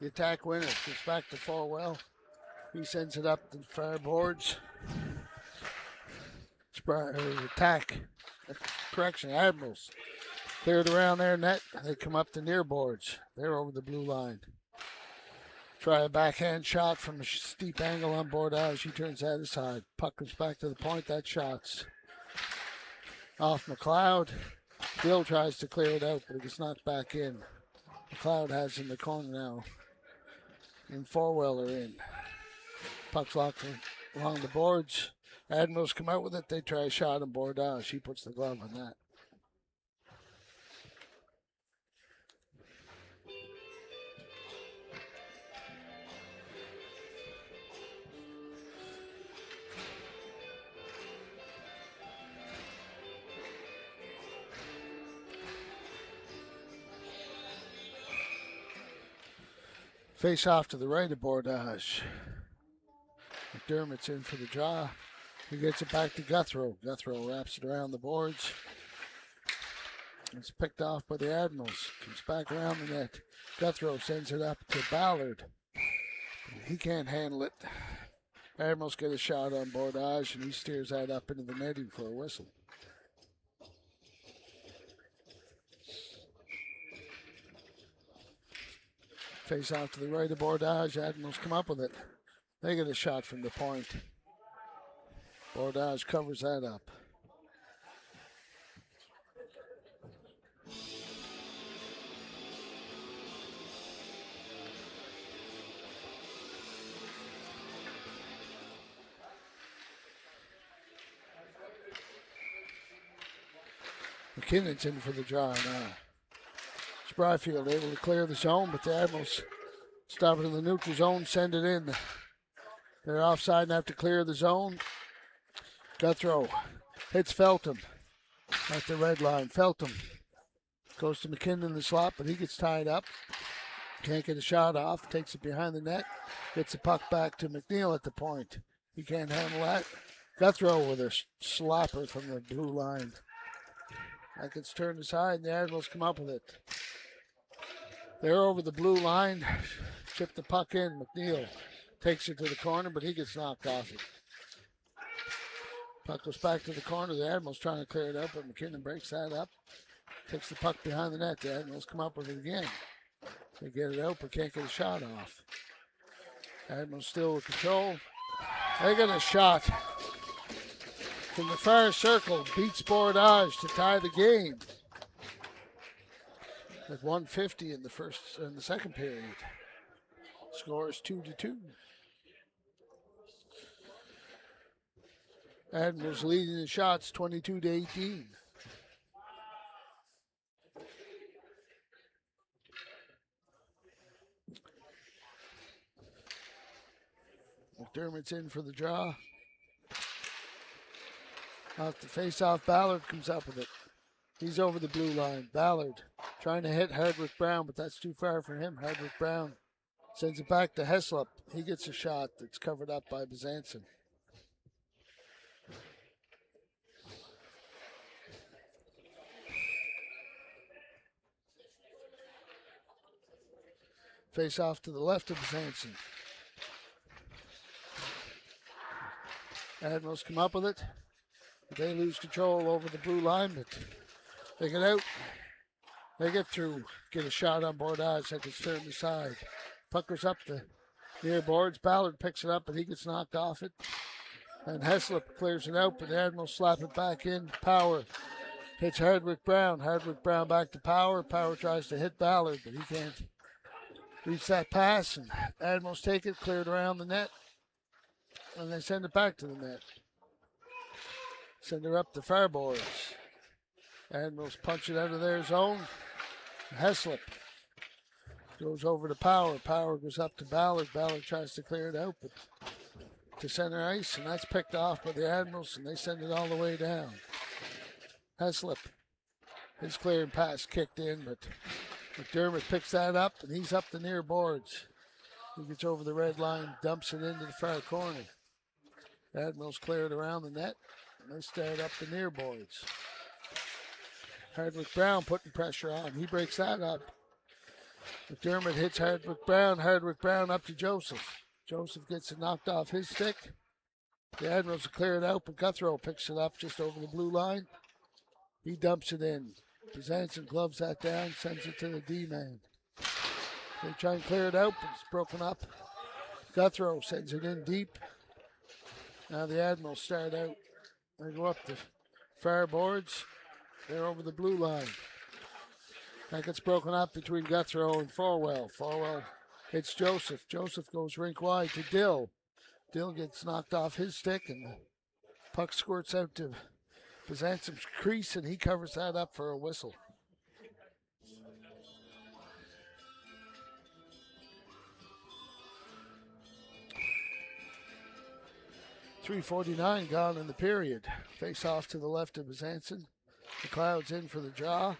The attack winner gets back to Forwell. He sends it up to the far boards. Attack. Correction, Admirals. Cleared around their net. They come up to near boards. They're over the blue line. Try a backhand shot from a steep angle on Bordage. He turns that aside. Puck comes back to the point. That shot's off McLeod. Bill tries to clear it out, but it gets knocked back in. McLeod has in the corner now. And Forwell are in. Puck's locked along the boards. Admirals come out with it. They try a shot on Bordage. He puts the glove on that. Face off to the right of Bordage. McDermott's in for the draw. He gets it back to Guthrow. Guthrow wraps it around the boards. It's picked off by the Admirals. Comes back around the net. Guthrow sends it up to Ballard. He can't handle it. Admirals get a shot on Bordage, and he steers that up into the netting for a whistle. Face off to the right of Bordage. Admirals come up with it. They get a shot from the point. Bordage covers that up. McKinnon's in for the draw now. Spryfield able to clear the zone, but the Admirals stop it in the neutral zone, send it in. They're offside and have to clear the zone. Guthrow hits Feltham at the red line. Feltham goes to McKinnon in the slot, but he gets tied up. Can't get a shot off. Takes it behind the net. Gets the puck back to McNeil at the point. He can't handle that. Guthrow with a slapper from the blue line. That gets turned aside, and the Admirals come up with it. They're over the blue line. Chip the puck in. McNeil takes it to the corner, but he gets knocked off it. Puck goes back to the corner. The Admirals trying to clear it up, but McKinnon breaks that up. Takes the puck behind the net. The Admirals come up with it again. They get it out, but can't get a shot off. Admirals still with control. They get a shot from the far circle. Beats Bordage to tie the game. With 1:50 in the second period. Score is 2-2. Admirals leading the shots 22-18. McDermott's in for the draw. Off the face-off, Ballard comes up with it. He's over the blue line. Ballard trying to hit Hardwick Brown, but that's too far for him. Hardwick Brown sends it back to Heslop. He gets a shot that's covered up by Bezanson. Face off to the left of Bezanson. Admirals come up with it. They lose control over the blue line, but they get out. They get through. Get a shot on Bordage that gets turned aside. Puck goes up the near boards. Ballard picks it up, but he gets knocked off it. And Heslop clears it out, but the Admirals slap it back in. Power hits Hardwick Brown. Hardwick Brown back to Power. Power tries to hit Ballard, but he can't reach that pass. And Admirals take it, cleared around the net. And they send it back to the net. Send her up the far boards. Admirals punch it out of their zone. Heslop goes over to Power. Power goes up to Ballard. Ballard tries to clear it out, but to center ice, and that's picked off by the Admirals, and they send it all the way down. Heslop, his clearing pass kicked in, but McDermott picks that up, and he's up the near boards. He gets over the red line, dumps it into the far corner. Admirals clear it around the net, and they start up the near boards. Hardwick Brown putting pressure on. He breaks that up. McDermott hits Hardwick Brown. Hardwick Brown up to Joseph. Joseph gets it knocked off his stick. The Admirals will clear it out, but Guthrow picks it up just over the blue line. He dumps it in. Bezanson gloves that down, sends it to the D-man. They try and clear it out, but it's broken up. Guthrow sends it in deep. Now the Admirals start out. They go up the far boards. They're over the blue line. That gets broken up between Guthrow and Forwell. Forwell hits Joseph. Joseph goes rink wide to Dill. Dill gets knocked off his stick, and the puck squirts out to Bezanson's crease, and he covers that up for a whistle. .349 gone in the period. Face off to the left of Bezanson. McLeod's in for the draw.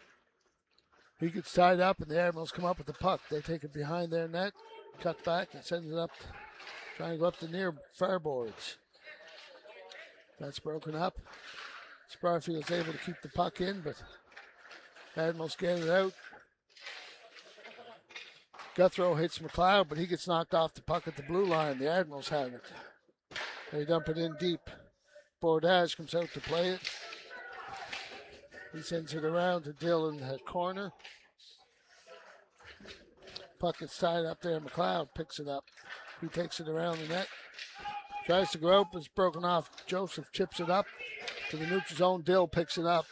He gets tied up, and the Admirals come up with the puck. They take it behind their net, cut back, and send it up, trying to go up the near far boards. That's broken up. Spryfield's able to keep the puck in, but Admirals get it out. Guthrow hits McLeod, but he gets knocked off the puck at the blue line. The Admirals have it. They dump it in deep. Bordage comes out to play it. He sends it around to Dill in the corner. Puck gets tied up there. McLeod picks it up. He takes it around the net. Tries to go out, but it's broken off. Joseph chips it up to the neutral zone. Dill picks it up.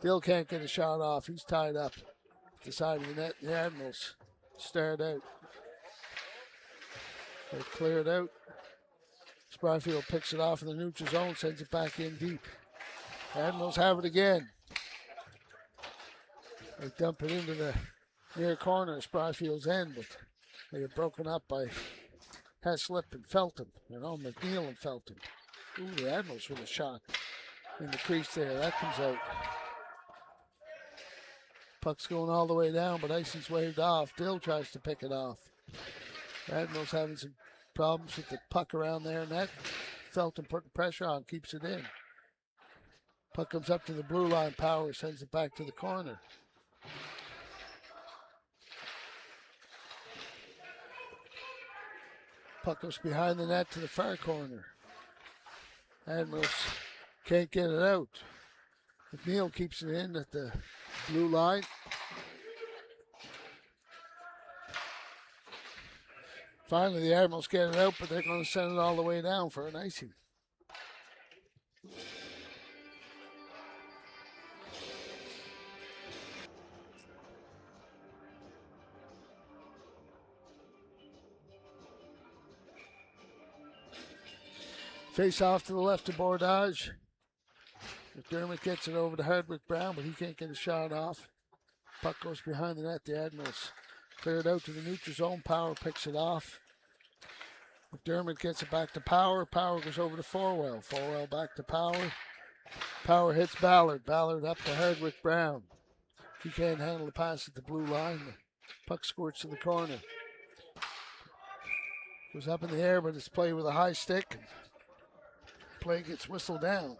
Dill can't get a shot off. He's tied up at the side of the net. The Admirals start out. They clear it out. Spryfield picks it off in the neutral zone, sends it back in deep. Admirals have it again. They dump it into the near corner of Spryfield's end, but they get broken up by Heslip and Felton. McNeil and Felton. Ooh, the Admirals with a shot in the crease there. That comes out. Puck's going all the way down, but icing's waved off. Dill tries to pick it off. The Admirals having some problems with the puck around their net. Felton putting pressure on, keeps it in. Puck comes up to the blue line. Power sends it back to the corner. Puck goes behind the net to the far corner. Admirals can't get it out. McNeil keeps it in at the blue line. Finally, the Admirals get it out, but they're going to send it all the way down for an icing. Face off to the left of Bordage. McDermott gets it over to Hardwick Brown, but he can't get a shot off. Puck goes behind the net. The Admirals clear it out to the neutral zone. Power picks it off. McDermott gets it back to Power. Power goes over to Forwell. Forwell back to Power. Power hits Ballard. Ballard up to Hardwick Brown. He can't handle the pass at the blue line. The puck squirts to the corner. Goes up in the air, but it's played with a high stick. Play gets whistled down.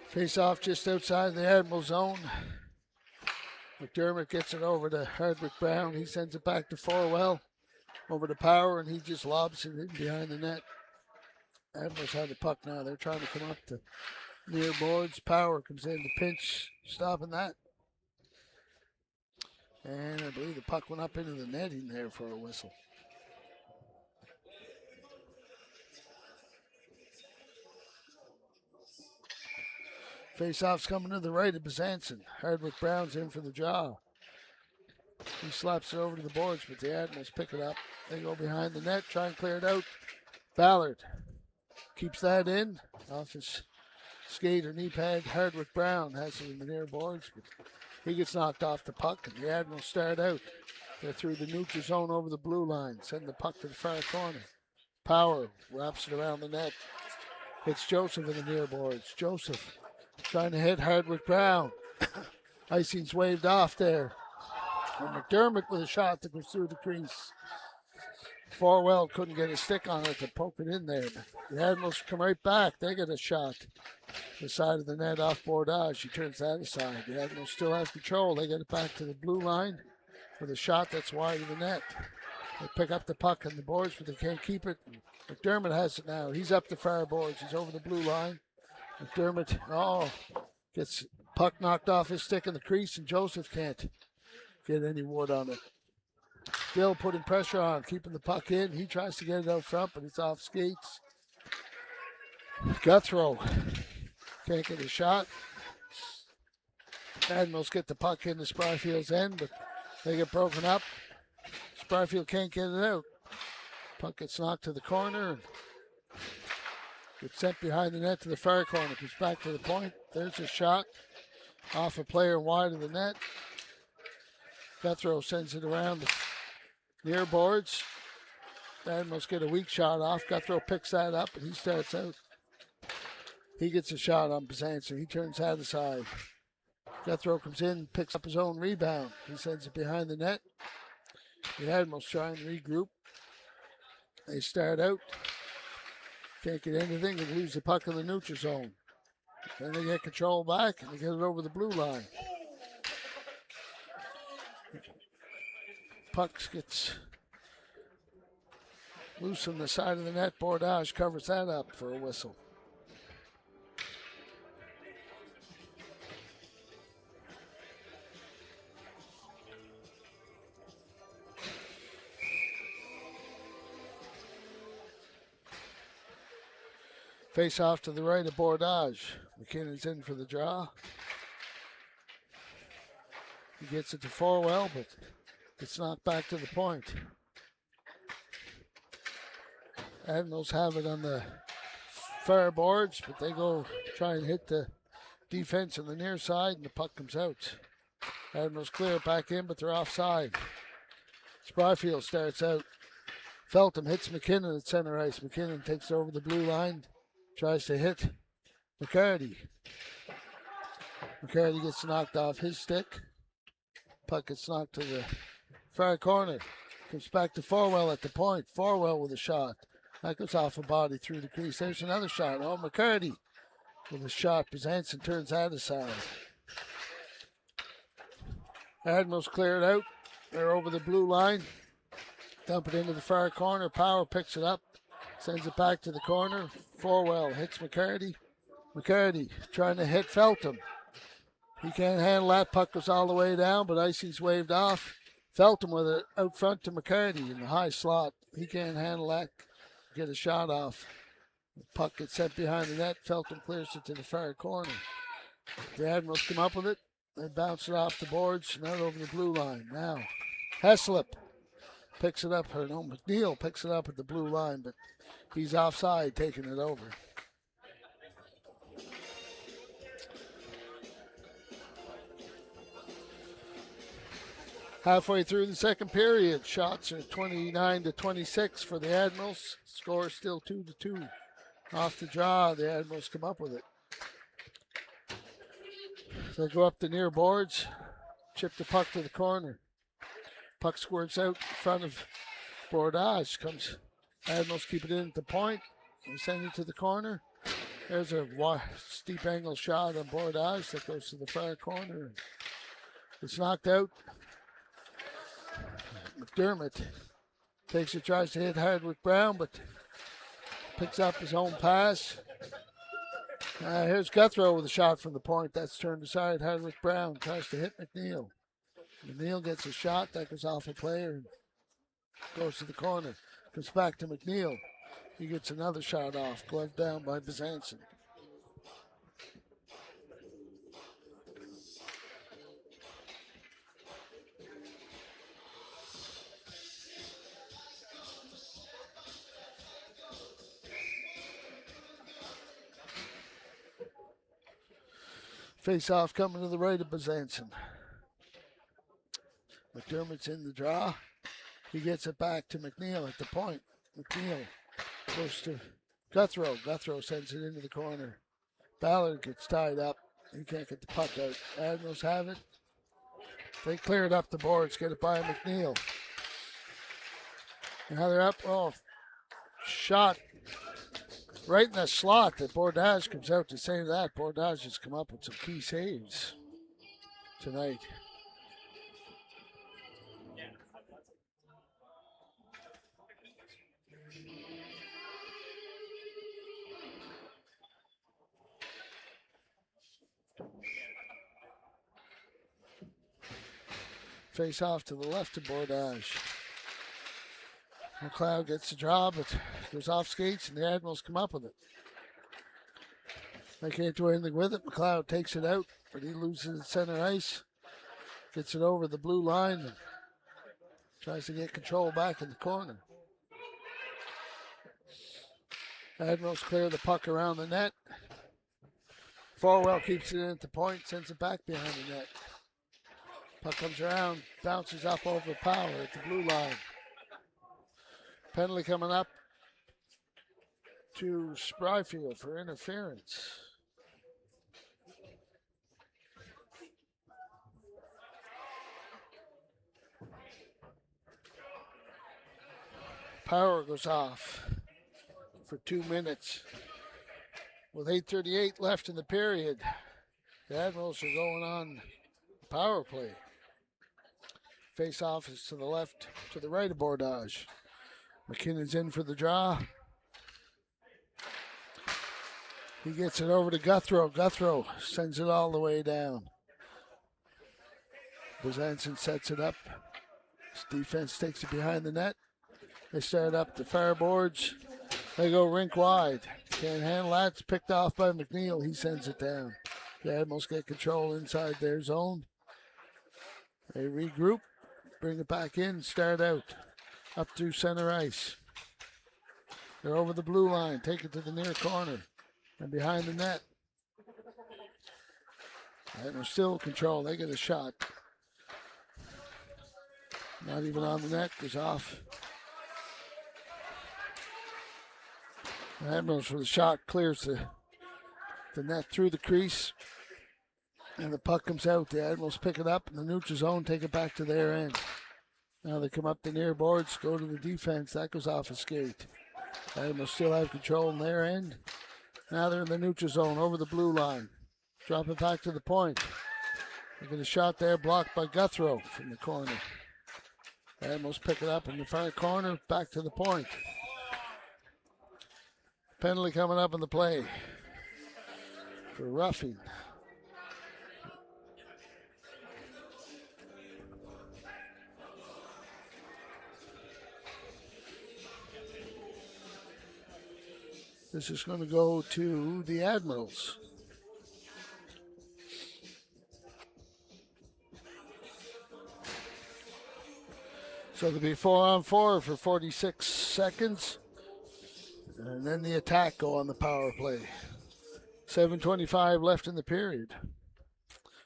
Face off just outside the Admiral zone. McDermott gets it over to Hardwick Brown. He sends it back to Forwell. Over to Power, and he just lobs it in behind the net. Admirals have the puck now. They're trying to come up to near boards. Power comes in to pinch, stopping that. And I believe the puck went up into the netting there for a whistle. Face-off's coming to the right of Bezanson. Hardwick Brown's in for the jaw. He slaps it over to the boards, but the Admirals pick it up. They go behind the net, try and clear it out. Ballard keeps that in. Off his skate or knee pad. Hardwick Brown has it in the near boards, but he gets knocked off the puck, and the Admirals start out. They're through the neutral zone over the blue line. Send the puck to the far corner. Power wraps it around the net. Hits Joseph in the near boards. Joseph trying to hit Hardwick Brown. Icing's waved off there. And McDermott with a shot that goes through the crease. Forwell couldn't get a stick on it to poke it in there. But the Admirals come right back. They get a shot. The side of the net off Bordage. She turns that aside. The Admirals still have control. They get it back to the blue line with a shot that's wide of the net. They pick up the puck on the boards, but they can't keep it. McDermott has it now. He's up the far boards. He's over the blue line. McDermott, gets puck knocked off his stick in the crease, and Joseph can't get any wood on it. Still putting pressure on, keeping the puck in. He tries to get it out front, but it's off skates. Guthrow can't get a shot. Admirals get the puck into Spryfield's end, but they get broken up. Spryfield can't get it out. Puck gets knocked to the corner and gets sent behind the net to the far corner. Comes back to the point. There's a shot off a player wide of the net. Guthrow sends it around the near boards. Admirals get a weak shot off. Guthrow picks that up and he starts out. He gets a shot on Bezanson. He turns that aside. Guthrow comes in, picks up his own rebound. He sends it behind the net. The Admirals try and regroup. They start out. Can't get anything and lose the puck in the neutral zone. Then they get control back and they get it over the blue line. Puck gets loose on the side of the net. Bordage covers that up for a whistle. Face off to the right of Bordage. McKinnon's in for the draw. He gets it to Forwell, but it's knocked back to the point. Admirals have it on the far boards, but they go try and hit the defense on the near side, and the puck comes out. Admirals clear it back in, but they're offside. Spryfield starts out. Feltham hits McKinnon at center ice. McKinnon takes over the blue line. Tries to hit McCarty. McCarty gets knocked off his stick. Puck gets knocked to the far corner. Comes back to Forwell at the point. Forwell with a shot. That goes off a body through the crease. There's another shot. Oh, McCarty with a shot. Bezanson turns that aside. Admirals clear it out. They're over the blue line. Dump it into the far corner. Power picks it up. Sends it back to the corner. Forwell hits McCarty. McCarty trying to hit Feltham. He can't handle that. Puck goes all the way down, but icing's waved off. Feltham with it out front to McCarty in the high slot. He can't handle that. Get a shot off. The puck gets sent behind the net. Feltham clears it to the far corner. The Admirals come up with it. They bounce it off the boards and out over the blue line. Now, Heslip picks it up. McNeil picks it up at the blue line, but he's offside, taking it over. Halfway through the second period, shots are 29-26 for the Admirals. Score still 2-2. Off the draw, the Admirals come up with it. They go up the near boards, chip the puck to the corner. Puck squirts out in front of Bordage. Comes Admirals keep it in at the point. They send it to the corner. There's a steep angle shot on Bordage that goes to the far corner. It's knocked out. McDermott takes it, tries to hit Hardwick Brown, but picks up his own pass. Here's Guthrow with a shot from the point. That's turned aside. Hardwick Brown tries to hit McNeil. McNeil gets a shot. That goes off a player and goes to the corner. Comes back to McNeil. He gets another shot off. Glove down by Bezanson. Face off coming to the right of Bezanson. McDermott's in the draw. He gets it back to McNeil at the point. McNeil goes to Guthrow. Guthrow sends it into the corner. Ballard gets tied up. He can't get the puck out. Admirals have it. They clear it up the boards, get it by McNeil. Now they're up. Oh, shot right in the slot that Bordage comes out to save that. Bordage has come up with some key saves tonight. Face off to the left of Bordage. McLeod gets the job, but goes off skates, and the Admirals come up with it. They can't do anything with it. McLeod takes it out, but he loses at center ice. Gets it over the blue line and tries to get control back in the corner. Admirals clear the puck around the net. Forwell keeps it in at the point, sends it back behind the net. Puck comes around, bounces up over Power at the blue line. Penalty coming up to Spryfield for interference. Power goes off for 2 minutes. With 8:38 left in the period, the Admirals are going on power play. Face off is to the left, to the right of Bordage. McKinnon's in for the draw. He gets it over to Guthrow. Guthrow sends it all the way down. Bezanson sets it up. His defense takes it behind the net. They start up the far boards. They go rink wide. Can't handle that. It's picked off by McNeil. He sends it down. The Admirals get control inside their zone. They regroup, bring it back in, start out. Up through center ice. They're over the blue line. Take it to the near corner. And behind the net. And still control. They get a shot. Not even on the net. Goes off. The Admirals for the shot clears the net through the crease. And the puck comes out. The Admirals pick it up in the neutral zone. Take it back to their end. Now they come up the near boards. Go to the defense. That goes off a skate. The Admirals still have control on their end. Now they're in the neutral zone over the blue line. Drop it back to the point. They get a shot there blocked by Guthrow from the corner. The Admirals pick it up in the far corner, back to the point. Penalty coming up in the play for roughing. This is going to go to the Admirals. So there'll be 4-on-4 for 46 seconds. And then the Attack go on the power play. 7:25 left in the period.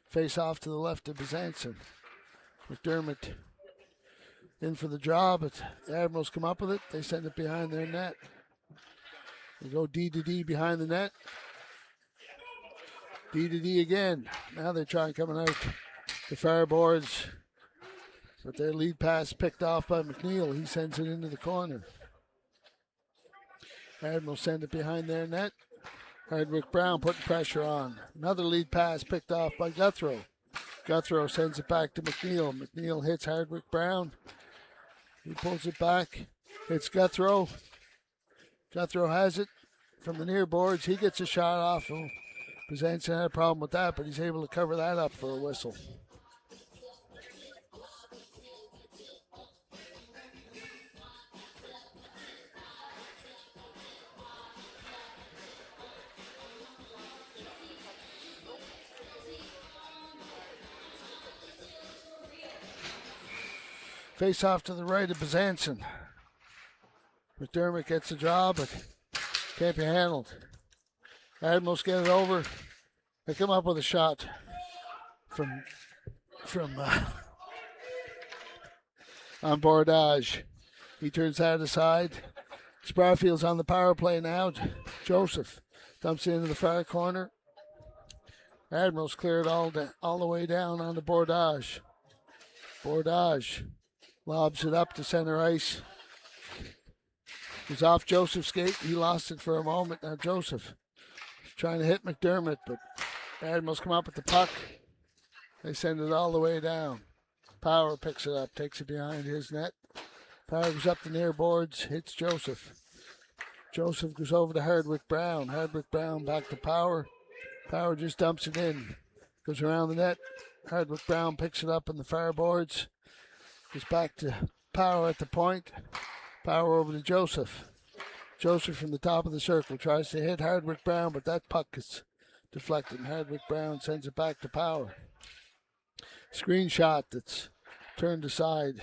Face off to the left of Bezanson. McDermott in for the job, but the Admirals come up with it. They send it behind their net. They go D to D behind the net. D to D again. Now they try coming out the far boards. But their lead pass picked off by McNeil. He sends it into the corner. Admirals send it behind their net. Hardwick Brown putting pressure on. Another lead pass picked off by Guthrow. Guthrow sends it back to McNeil. McNeil hits Hardwick Brown. He pulls it back. Hits Guthrow. Guthrow has it from the near boards. He gets a shot off. Bezanson had a problem with that, but he's able to cover that up for a whistle. Face off to the right of Bezanson. McDermott gets the job, but can't be handled. Admirals get it over. They come up with a shot from on Bordage. He turns that aside. Spryfield's on the power play now. Joseph dumps it into the far corner. Admirals clear it all the way down on the Bordage. Bordage lobs it up to center ice. was off Joseph's skate. He lost it for a moment. Now Joseph is trying to hit McDermott, but the Admirals come up with the puck. They send it all the way down. Power picks it up, takes it behind his net. Power goes up the near boards, hits Joseph. Joseph goes over to Hardwick Brown. Hardwick Brown back to Power. Power just dumps it in. Goes around the net. Hardwick Brown picks it up on the far boards. Goes back to Power at the point. Power over to Joseph. Joseph from the top of the circle tries to hit Hardwick Brown, but that puck is deflected. Hardwick Brown sends it back to Power. Screen shot that's turned aside.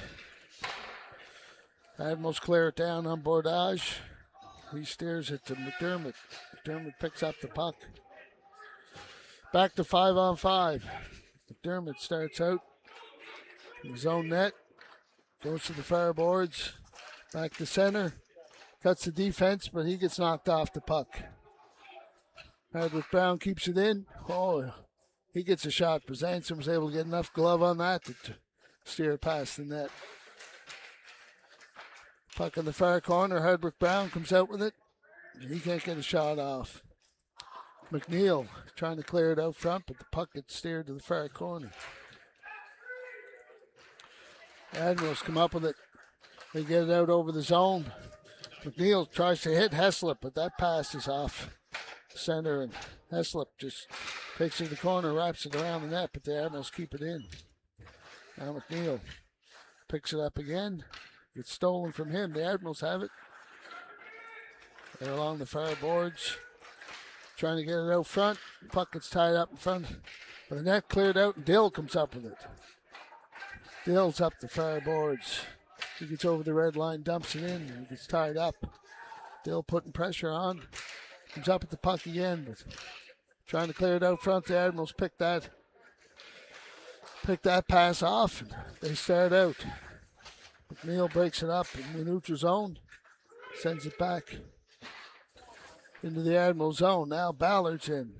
Admirals clear it down on Bordage. He steers it to McDermott. McDermott picks up the puck. Back to 5-on-5. McDermott starts out in his own net. Goes to the far boards. Back to center. Cuts the defense, but he gets knocked off the puck. Hardwick Brown keeps it in. Oh, he gets a shot. Bezanson was able to get enough glove on that to steer it past the net. Puck in the far corner. Hardwick Brown comes out with it. He can't get a shot off. McNeil trying to clear it out front, but the puck gets steered to the far corner. Admirals come up with it. They get it out over the zone. McNeil tries to hit Heslop, but that pass is off center, and Heslop just takes it to the corner, wraps it around the net, but the Admirals keep it in. Now McNeil picks it up again. It's stolen from him. The Admirals have it. They're along the far boards, trying to get it out front. Puck gets tied up in front, but the net cleared out, and Dill comes up with it. Dill's up the far boards. He gets over the red line, dumps it in, and he gets tied up. Dill putting pressure on. Comes up with the puck again, but trying to clear it out front. The Admirals pick that pass off, and they start out. McNeil breaks it up in the neutral zone, sends it back into the Admiral zone. Now Ballard's in.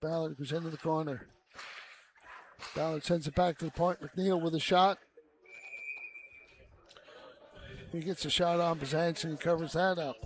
Ballard goes into the corner. Ballard sends it back to the point. McNeil with a shot. He gets a shot on Bezanson. He covers that up.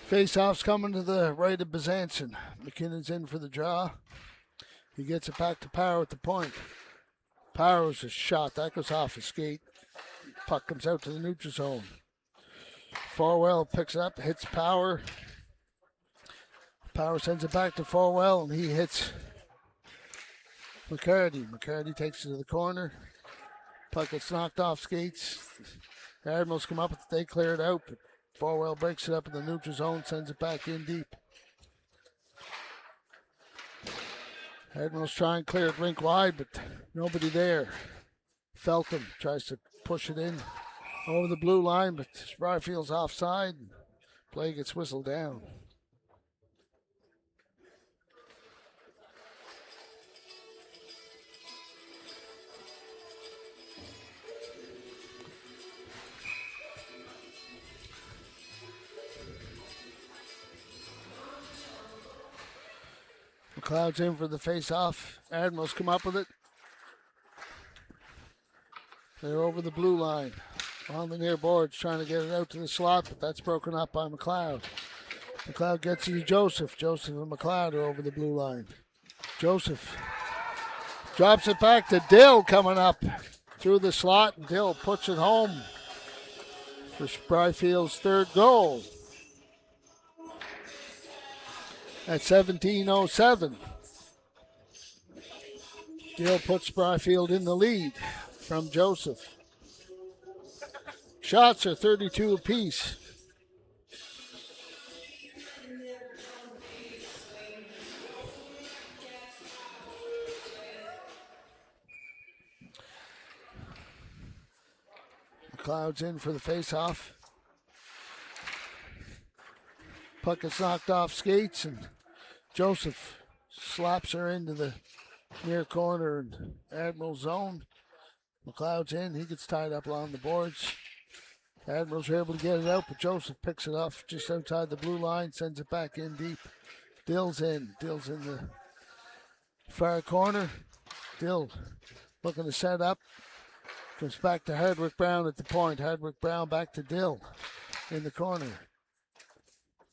Face-off's coming to the right of Bezanson. McKinnon's in for the draw. He gets it back to Power at the point. Power's a shot. That goes off his skate. Puck comes out to the neutral zone. Forwell picks it up, hits Power. Power sends it back to Forwell, and he hits McCarty. McCarty takes it to the corner. Puck gets knocked off skates. The Admirals come up, they clear it out, but Forwell breaks it up in the neutral zone, sends it back in deep. Admirals try and clear it rink wide, but nobody there. Feltham tries to push it in over the blue line, but Spryfield's offside. Play gets whistled down. McLeod's in for the face-off. Admirals come up with it. They're over the blue line. On the near boards, trying to get it out to the slot, but that's broken up by McLeod. McLeod gets it to Joseph. Joseph and McLeod are over the blue line. Joseph drops it back to Dill coming up through the slot, and Dill puts it home for Spryfield's third goal. At 17:07. Dill puts Spryfield in the lead from Joseph. Shots are 32 apiece. McLeod's in for the face-off. Puck gets knocked off skates, and Joseph slaps her into the near corner and Admiral zone. McLeod's in. He gets tied up along the boards. Admirals are able to get it out, but Joseph picks it off just outside the blue line, sends it back in deep. Dill's in. Dill's in the far corner. Dill looking to set up. Comes back to Hardwick Brown at the point. Hardwick Brown back to Dill in the corner.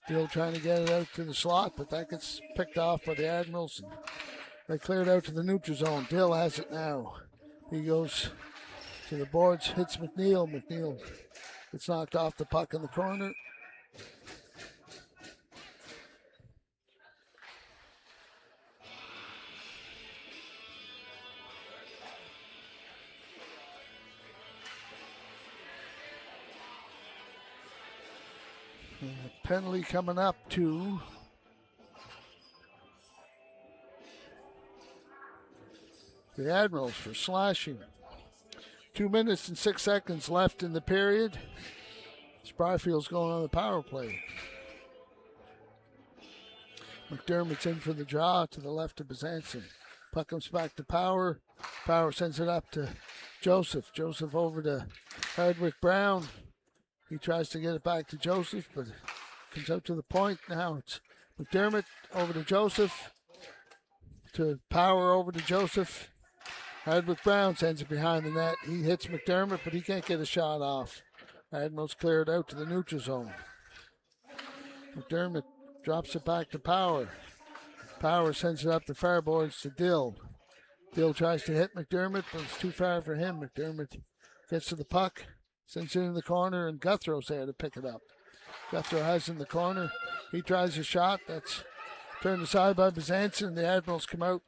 Dill trying to get it out to the slot, but that gets picked off by the Admirals. They clear it out to the neutral zone. Dill has it now. He goes to the boards, hits McNeil. McNeil gets knocked off the puck in the corner. And a penalty coming up to the Admirals for slashing. 2 minutes and 6 seconds left in the period. Spryfield's going on the power play. McDermott's in for the draw to the left of Bezanson. Puck comes back to Power. Power sends it up to Joseph. Joseph over to Hardwick Brown. He tries to get it back to Joseph, but comes out to the point. Now it's McDermott over to Joseph. To Power over to Joseph. Hardwick Brown sends it behind the net. He hits McDermott, but he can't get a shot off. Admirals clear it out to the neutral zone. McDermott drops it back to Power. Power sends it up the far boards to Dill. Dill tries to hit McDermott, but it's too far for him. McDermott gets to the puck, sends it in the corner, and Guthrow's there to pick it up. Guthrow has it in the corner. He tries a shot. That's turned aside by Bezanson. The Admirals come out.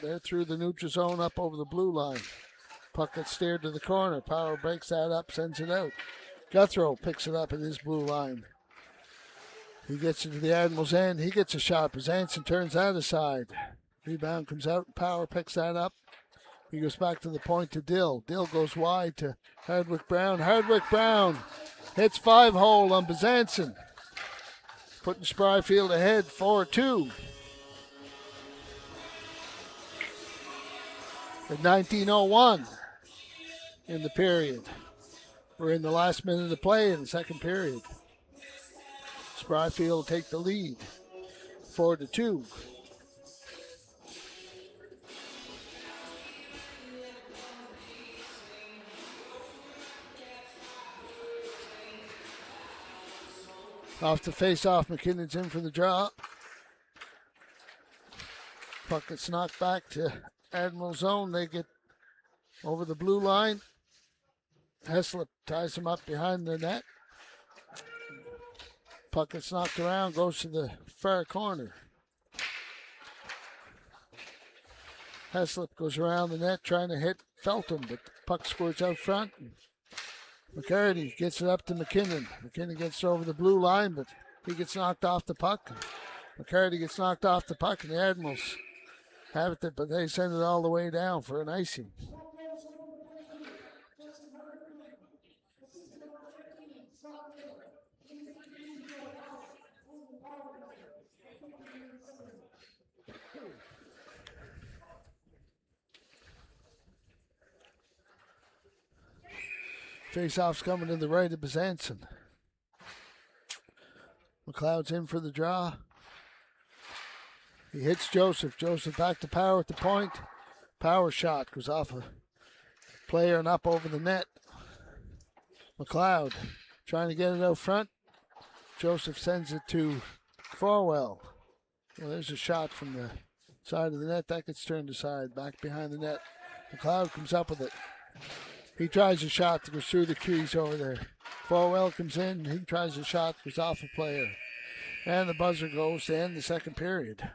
They're through the neutral zone up over the blue line. Puck gets steered to the corner. Power breaks that up, sends it out. Guthrow picks it up at his blue line. He gets it to the Admiral's end. He gets a shot. Bezanson turns that aside. Rebound comes out. Power picks that up. He goes back to the point to Dill. Dill goes wide to Hardwick Brown. Hardwick Brown hits 5-hole on Bezanson, putting Spryfield ahead 4-2. At 19:01 in the period. We're in the last minute of play in the second period. Spryfield take the lead, 4-2. Off the face-off, McKinnon's in for the draw. Puck gets knocked back to Admiral zone. They get over the blue line. Heslip ties him up behind the net. Puck gets knocked around, goes to the far corner. Heslip goes around the net trying to hit Felton, but the puck squirts out front. McCarty gets it up to McKinnon. McKinnon gets over the blue line, but he gets knocked off the puck. McCarty gets knocked off the puck, and the Admirals have it, but they send it all the way down for an icing. Face-off's coming to the right of Bezanson. McLeod's in for the draw. He hits Joseph. Joseph back to Power at the point. Power shot goes off a player and up over the net. McLeod trying to get it out front. Joseph sends it to Farwell. Well, there's a shot from the side of the net. That gets turned aside, back behind the net. McLeod comes up with it. He tries a shot that goes through the crease over there. Farwell comes in. He tries a shot that goes off a player. And the buzzer goes to end the second period.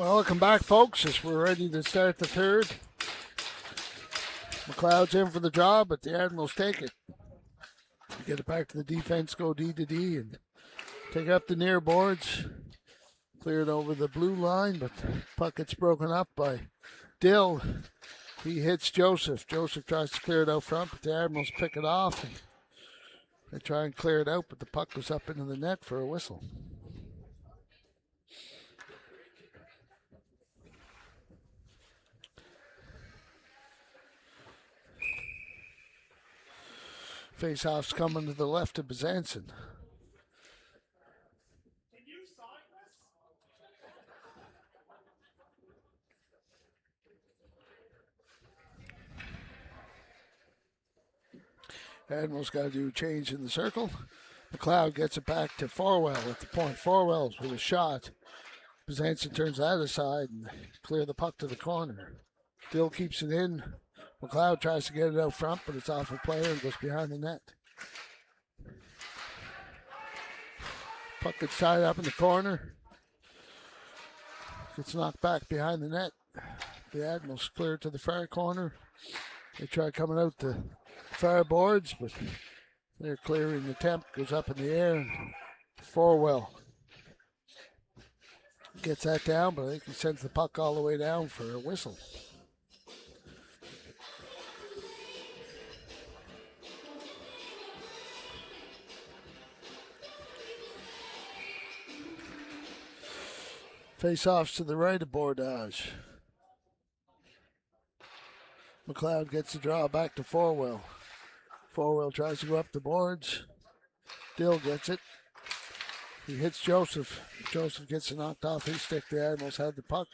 Welcome back, folks, as we're ready to start the third. McLeod's in for the draw, but the Admirals take it. Get it back to the defense, go D to D, and take up the near boards. Cleared over the blue line, but the puck gets broken up by Dill. He hits Joseph. Joseph tries to clear it out front, but the Admirals pick it off. And they try and clear it out, but the puck goes up into the net for a whistle. Face-off's coming to the left of Bezanson. Admiral's got to do a change in the circle. McLeod gets it back to Forwell at the point. Forwell's with a shot. Bezanson turns that aside and clear the puck to the corner. Dill keeps it in. McLeod tries to get it out front, but it's off a player and goes behind the net. Puck gets tied up in the corner. Gets knocked back behind the net. The Admirals clear it to the far corner. They try coming out the far boards, but they're clearing the temp, goes up in the air, and Forwell gets that down, but I think he sends the puck all the way down for a whistle. Face-offs to the right of Bordage. McLeod gets the draw back to Forwell. Forwell tries to go up the boards. Dill gets it. He hits Joseph. Joseph gets it knocked off his stick. The Admirals had the puck.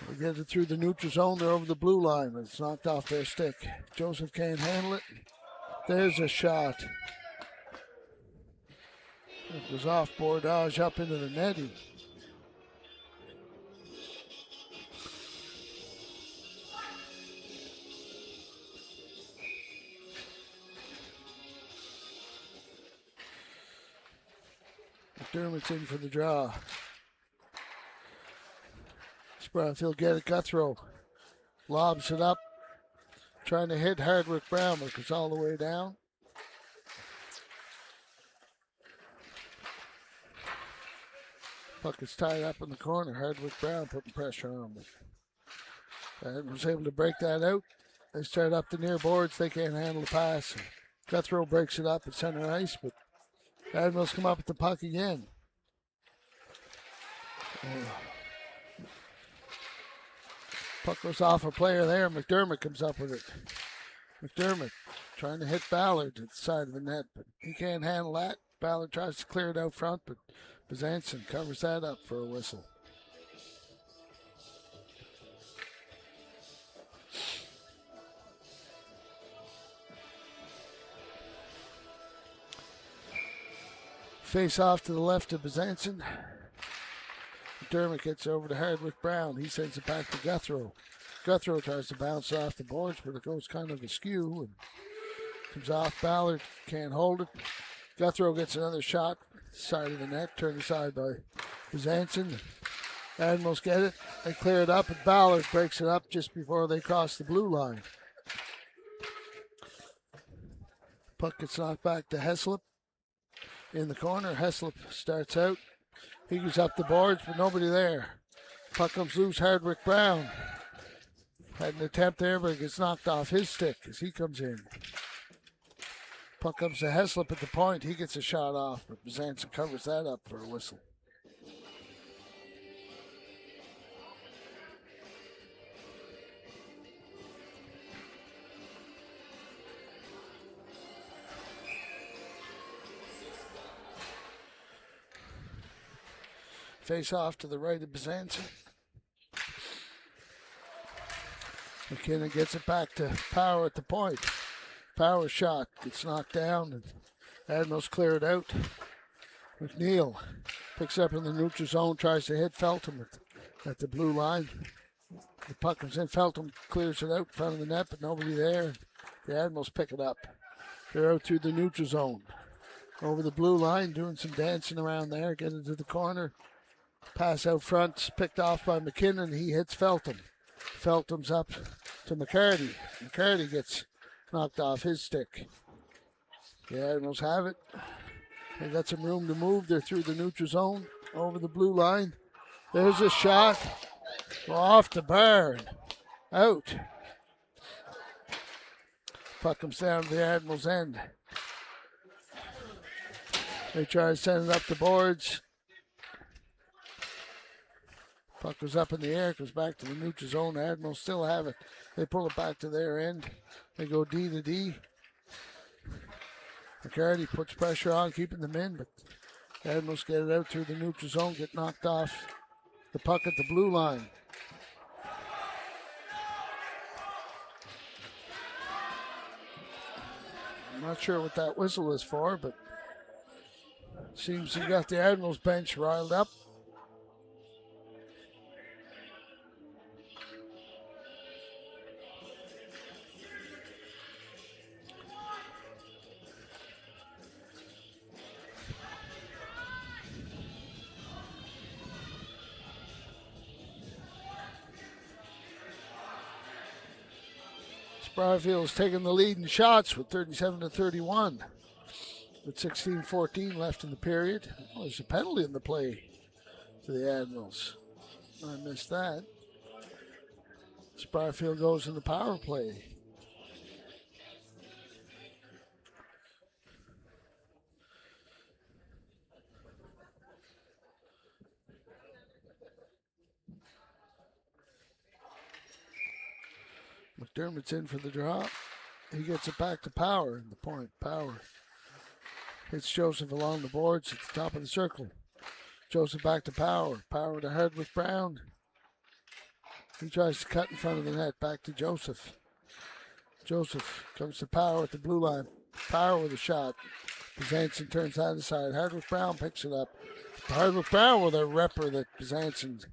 They get it through the neutral zone. They're over the blue line, but it's knocked off their stick. Joseph can't handle it. There's a shot. It goes off Bordage up into the netting. McDermott's in for the draw. Spryfield get it. Guthrow lobs it up. Trying to hit Hardwick Brown, but it goes all the way down. Puck is tied up in the corner. Hardwick Brown putting pressure on him. And was able to break that out. They start up the near boards. They can't handle the pass. Guthrow breaks it up at center ice, but Admirals come up with the puck again. Puck goes off a player there. McDermott comes up with it. McDermott trying to hit Ballard at the side of the net, but he can't handle that. Ballard tries to clear it out front, but Bezanson covers that up for a whistle. Face off to the left of Bezanson. McDermott gets over to Hardwick Brown. He sends it back to Guthrow. Guthrow tries to bounce off the boards, but it goes kind of askew and comes off Ballard. Can't hold it. Guthrow gets another shot. Side of the net, turned aside by Bezanson. Admirals get it. They clear it up, and Ballard breaks it up just before they cross the blue line. Puck gets knocked back to Heslop. In the corner, Heslop starts out. He goes up the boards, but nobody there. Puck comes loose. Hardwick Brown had an attempt there, but it gets knocked off his stick as he comes in. Puck comes to Heslop at the point. He gets a shot off, but Bezanson covers that up for a whistle. Face off to the right of Bezanson. McKinnon gets it back to Power at the point. Power shot gets knocked down, and Admirals clear it out. McNeil picks up in the neutral zone, tries to hit Feltham at the blue line. The puck comes in. Feltham clears it out in front of the net, but nobody there. The Admirals pick it up. They're out through the neutral zone. Over the blue line, doing some dancing around there, get into the corner. Pass out front, picked off by McKinnon. He hits Feltham. Feltham's up to McCarty. McCarty gets knocked off his stick. The Admirals have it. They got some room to move. They're through the neutral zone, over the blue line. There's a shot. Well, off the bar. Out. Puck comes down to the Admirals' end. They try to send it up the boards. Puck goes up in the air, goes back to the neutral zone. The Admirals still have it. They pull it back to their end. They go D to D. McCarty puts pressure on, keeping them in, but the Admirals get it out through the neutral zone, get knocked off the puck at the blue line. I'm not sure what that whistle is for, but seems he got the Admirals bench riled up. Spryfield's taking the lead in shots with 37-31. With 16:14 left in the period. Oh, there's a penalty in the play to the Admirals. I missed that. Spryfield goes in the power play. McDermott's in for the drop. He gets it back to Power in the point. Power hits Joseph along the boards at the top of the circle. Joseph back to Power. Power to Hardwick Brown. He tries to cut in front of the net. Back to Joseph. Joseph comes to Power at the blue line. Power with a shot. Bizanson turns side to side. Hardwick Brown picks it up. Hardwick Brown with a repper that Bizanson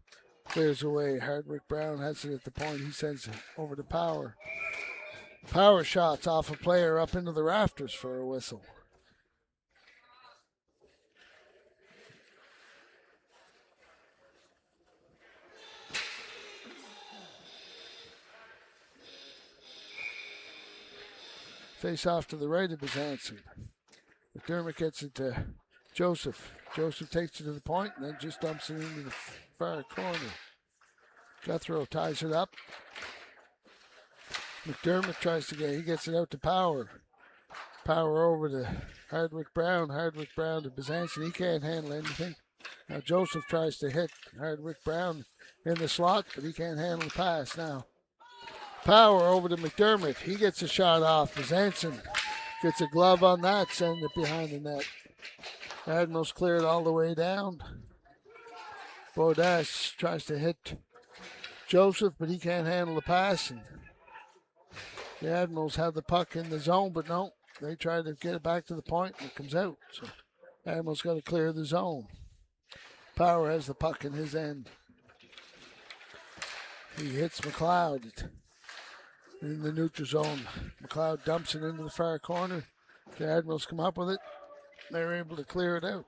clears away. Hardwick Brown has it at the point. He sends it over to Power. Power shots off a player up into the rafters for a whistle. Face off to the right of Bizanson. McDermott gets it to Joseph. Joseph takes it to the point and then just dumps it into the far corner. Guthrow ties it up. McDermott tries to he gets it out to Power. Power over to Hardwick Brown. Hardwick Brown to Bizanson. He can't handle anything. Now Joseph tries to hit Hardwick Brown in the slot, but he can't handle the pass now. Power over to McDermott. He gets a shot off. Bizanson gets a glove on that, sends it behind the net. Admirals cleared all the way down. Bodash tries to hit Joseph, but he can't handle the pass. And the Admirals have the puck in the zone, but no, they try to get it back to the point and it comes out. So Admirals got to clear the zone. Power has the puck in his end. He hits McLeod in the neutral zone. McLeod dumps it into the far corner. The Admirals come up with it. They're able to clear it out.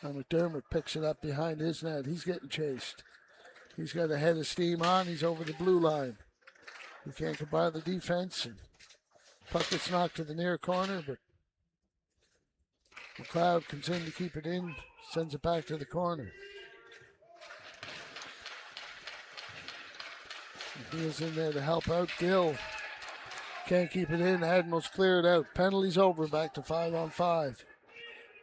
And McDermott picks it up behind his net. He's getting chased. He's got a head of steam on. He's over the blue line. He can't get by the defense. And puck gets knocked to the near corner, but McLeod continues to keep it in. Sends it back to the corner. He is in there to help out. Gill can't keep it in. Admirals clear it out. Penalty's over. Back to 5-on-5.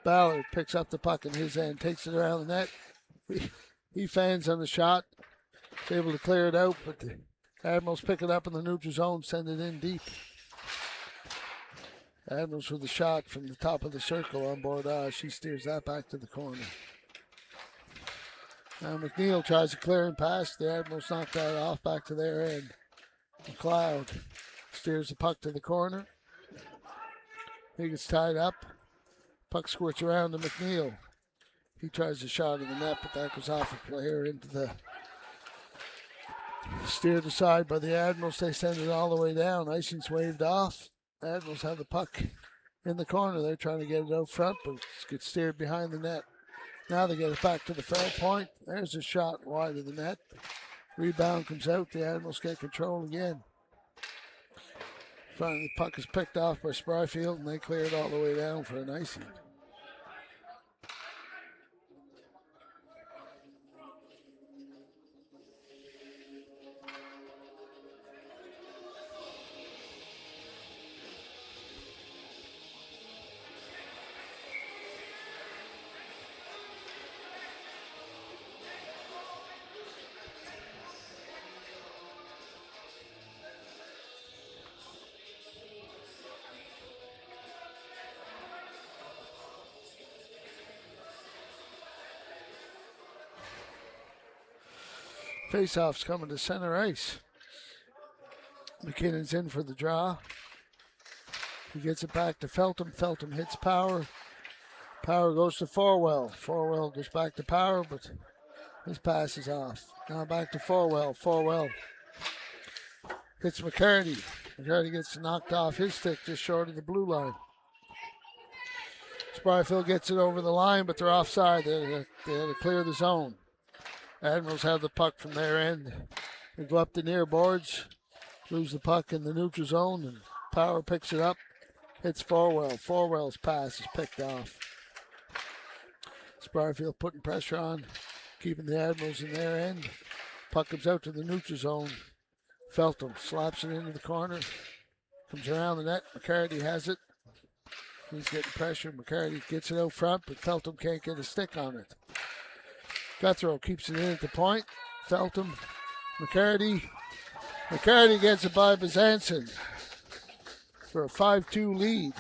Ballard picks up the puck in his end. Takes it around the net. He fans on the shot. He's able to clear it out, but the Admirals pick it up in the neutral zone. Send it in deep. Admirals with a shot from the top of the circle on board. She steers that back to the corner. Now McNeil tries to clear and pass. The Admirals knock that off back to their end. McLeod steers the puck to the corner. He gets tied up. Puck squirts around to McNeil. He tries a shot in the net, but that goes off a player into the steered aside by the Admirals. They send it all the way down. Icing's waved off. Admirals have the puck in the corner. They're trying to get it out front, but it gets steered behind the net. Now they get it back to the fair point. There's a shot wide of the net. Rebound comes out. The Admirals get control again. Finally, the puck is picked off by Spryfield, and they clear it all the way down for an icing. Face-off's coming to center ice. McKinnon's in for the draw. He gets it back to Feltham. Feltham hits Power. Power goes to Forwell. Forwell goes back to Power, but his pass is off. Now back to Forwell. Forwell hits McCarty. McCarty gets knocked off his stick just short of the blue line. Spryfield gets it over the line, but they're offside. They had to clear the zone. Admirals have the puck from their end. They go up the near boards, lose the puck in the neutral zone, and Power picks it up, hits Forwell. Forwell's pass is picked off. Spryfield putting pressure on, keeping the Admirals in their end. Puck comes out to the neutral zone. Feltham slaps it into the corner, comes around the net. McCarty has it. He's getting pressure. McCarty gets it out front, but Feltham can't get a stick on it. Guthrow keeps it in at the point. Feltham, McCarty. McCarty gets it by Bezanson for a 5-2 lead.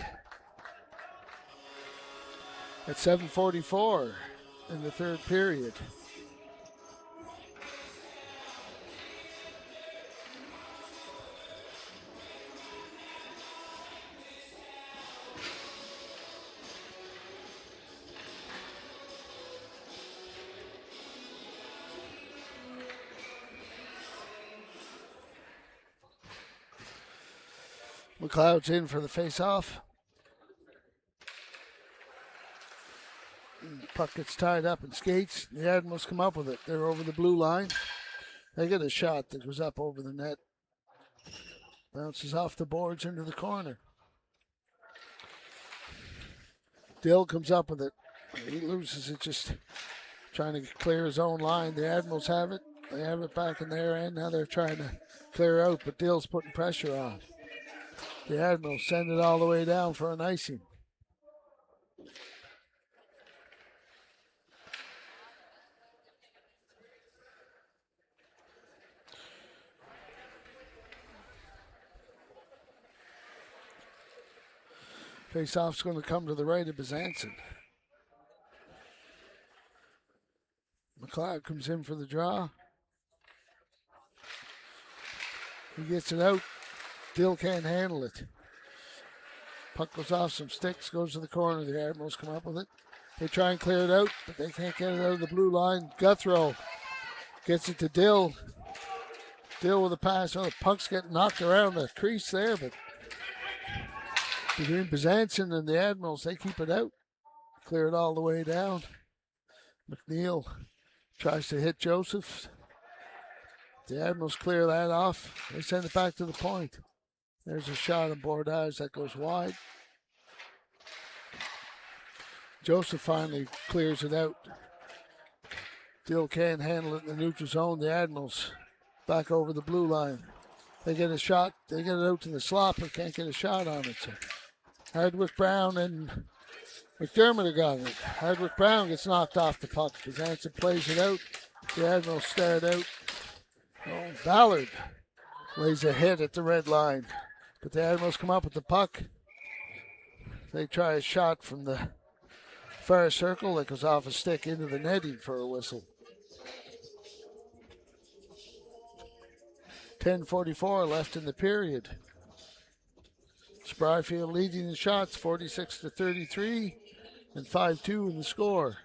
At 7:44 in the third period. McLeod's in for the face-off. Puck gets tied up and skates. The Admirals come up with it. They're over the blue line. They get a shot that goes up over the net. Bounces off the boards into the corner. Dill comes up with it. He loses it, just trying to clear his own line. The Admirals have it. They have it back in their end. Now they're trying to clear out, but Dill's putting pressure on. The Admirals send it all the way down for an icing. Face-off's going to come to the right of Bezanson. McLeod comes in for the draw. He gets it out. Dill can't handle it. Puck goes off some sticks, goes to the corner. The Admirals come up with it. They try and clear it out, but they can't get it out of the blue line. Guthrow gets it to Dill. Dill with a pass. Oh, the puck's getting knocked around the crease there, but between Bezanson and the Admirals, they keep it out. Clear it all the way down. McNeil tries to hit Joseph. The Admirals clear that off. They send it back to the point. There's a shot on Bordage that goes wide. Joseph finally clears it out. Dill can't handle it in the neutral zone. The Admirals back over the blue line. They get a shot. They get it out to the slot, but can't get a shot on it. So Hardwick Brown and McDermott are got it. Hardwick Brown gets knocked off the puck. Bezanson plays it out. The Admirals stare it out. Oh, Ballard lays a hit at the red line. But the Admirals come up with the puck. They try a shot from the far circle that goes off a stick into the netting for a whistle. 10:44 left in the period. Spryfield leading the shots 46-33 and 5-2 in the score.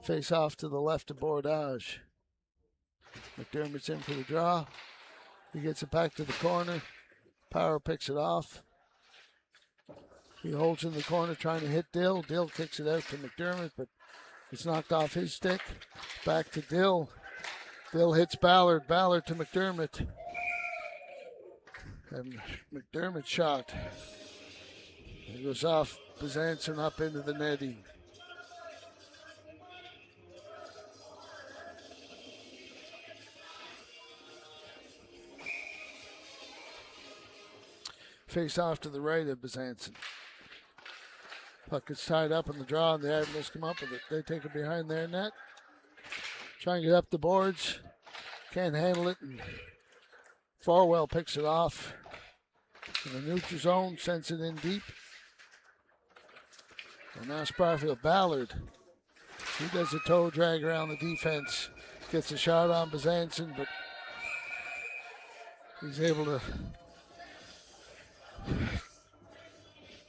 Face off to the left of Bordage. McDermott's in for the draw. He gets it back to the corner. Power picks it off. He holds in the corner trying to hit Dill. Dill kicks it out to McDermott, but it's knocked off his stick. Back to Dill. Dill hits Ballard. Ballard to McDermott. And McDermott shot. It goes off Bezanson up into the netting. Face off to the right of Bezanson. Puck gets tied up in the draw, and the Admirals come up with it. They take it behind their net. Try and get up the boards. Can't handle it, and Farwell picks it off. In the neutral zone, sends it in deep. And now Spryfield Ballard. He does a toe drag around the defense. Gets a shot on Bezanson, but he's able to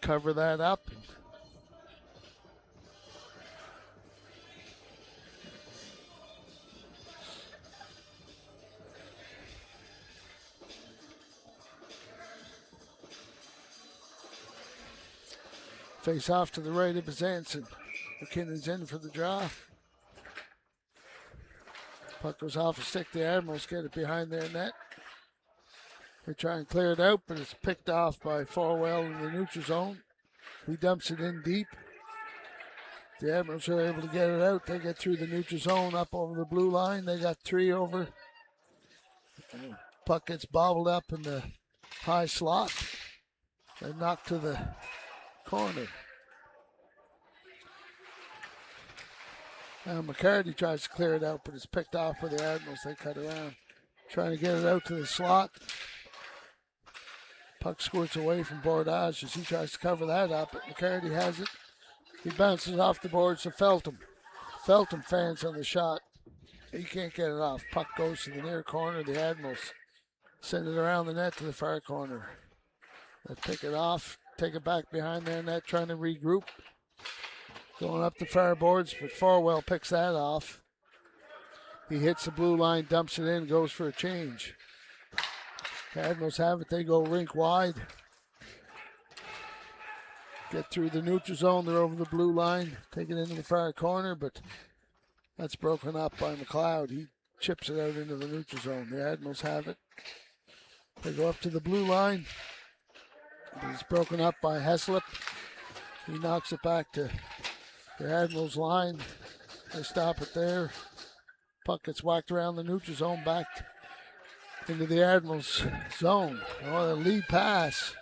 cover that up. Face off to the right of Bezanson. McKinnon's in for the draw. Puck goes off a stick. The Admirals get it behind their net. They try and clear it out, but it's picked off by Farwell in the neutral zone. He dumps it in deep. The Admirals are able to get it out. They get through the neutral zone up over the blue line. They got 3 over. Puck gets bobbled up in the high slot and knocked to the corner. Now McCarty tries to clear it out, but it's picked off by the Admirals. They cut around, trying to get it out to the slot. Puck squirts away from Bordage as he tries to cover that up, but McCarty has it. He bounces off the boards to Feltham. Feltham fans on the shot. He can't get it off. Puck goes to the near corner. The Admirals send it around the net to the far corner. They pick it off, take it back behind their net, trying to regroup. Going up the far boards, but Farwell picks that off. He hits the blue line, dumps it in, goes for a change. The Admirals have it. They go rink wide. Get through the neutral zone. They're over the blue line. Take it into the far corner, but that's broken up by McLeod. He chips it out into the neutral zone. The Admirals have it. They go up to the blue line. It's broken up by Heslip. He knocks it back to the Admirals line. They stop it there. Puck gets whacked around the neutral zone back into the Admirals zone. Oh, the lead pass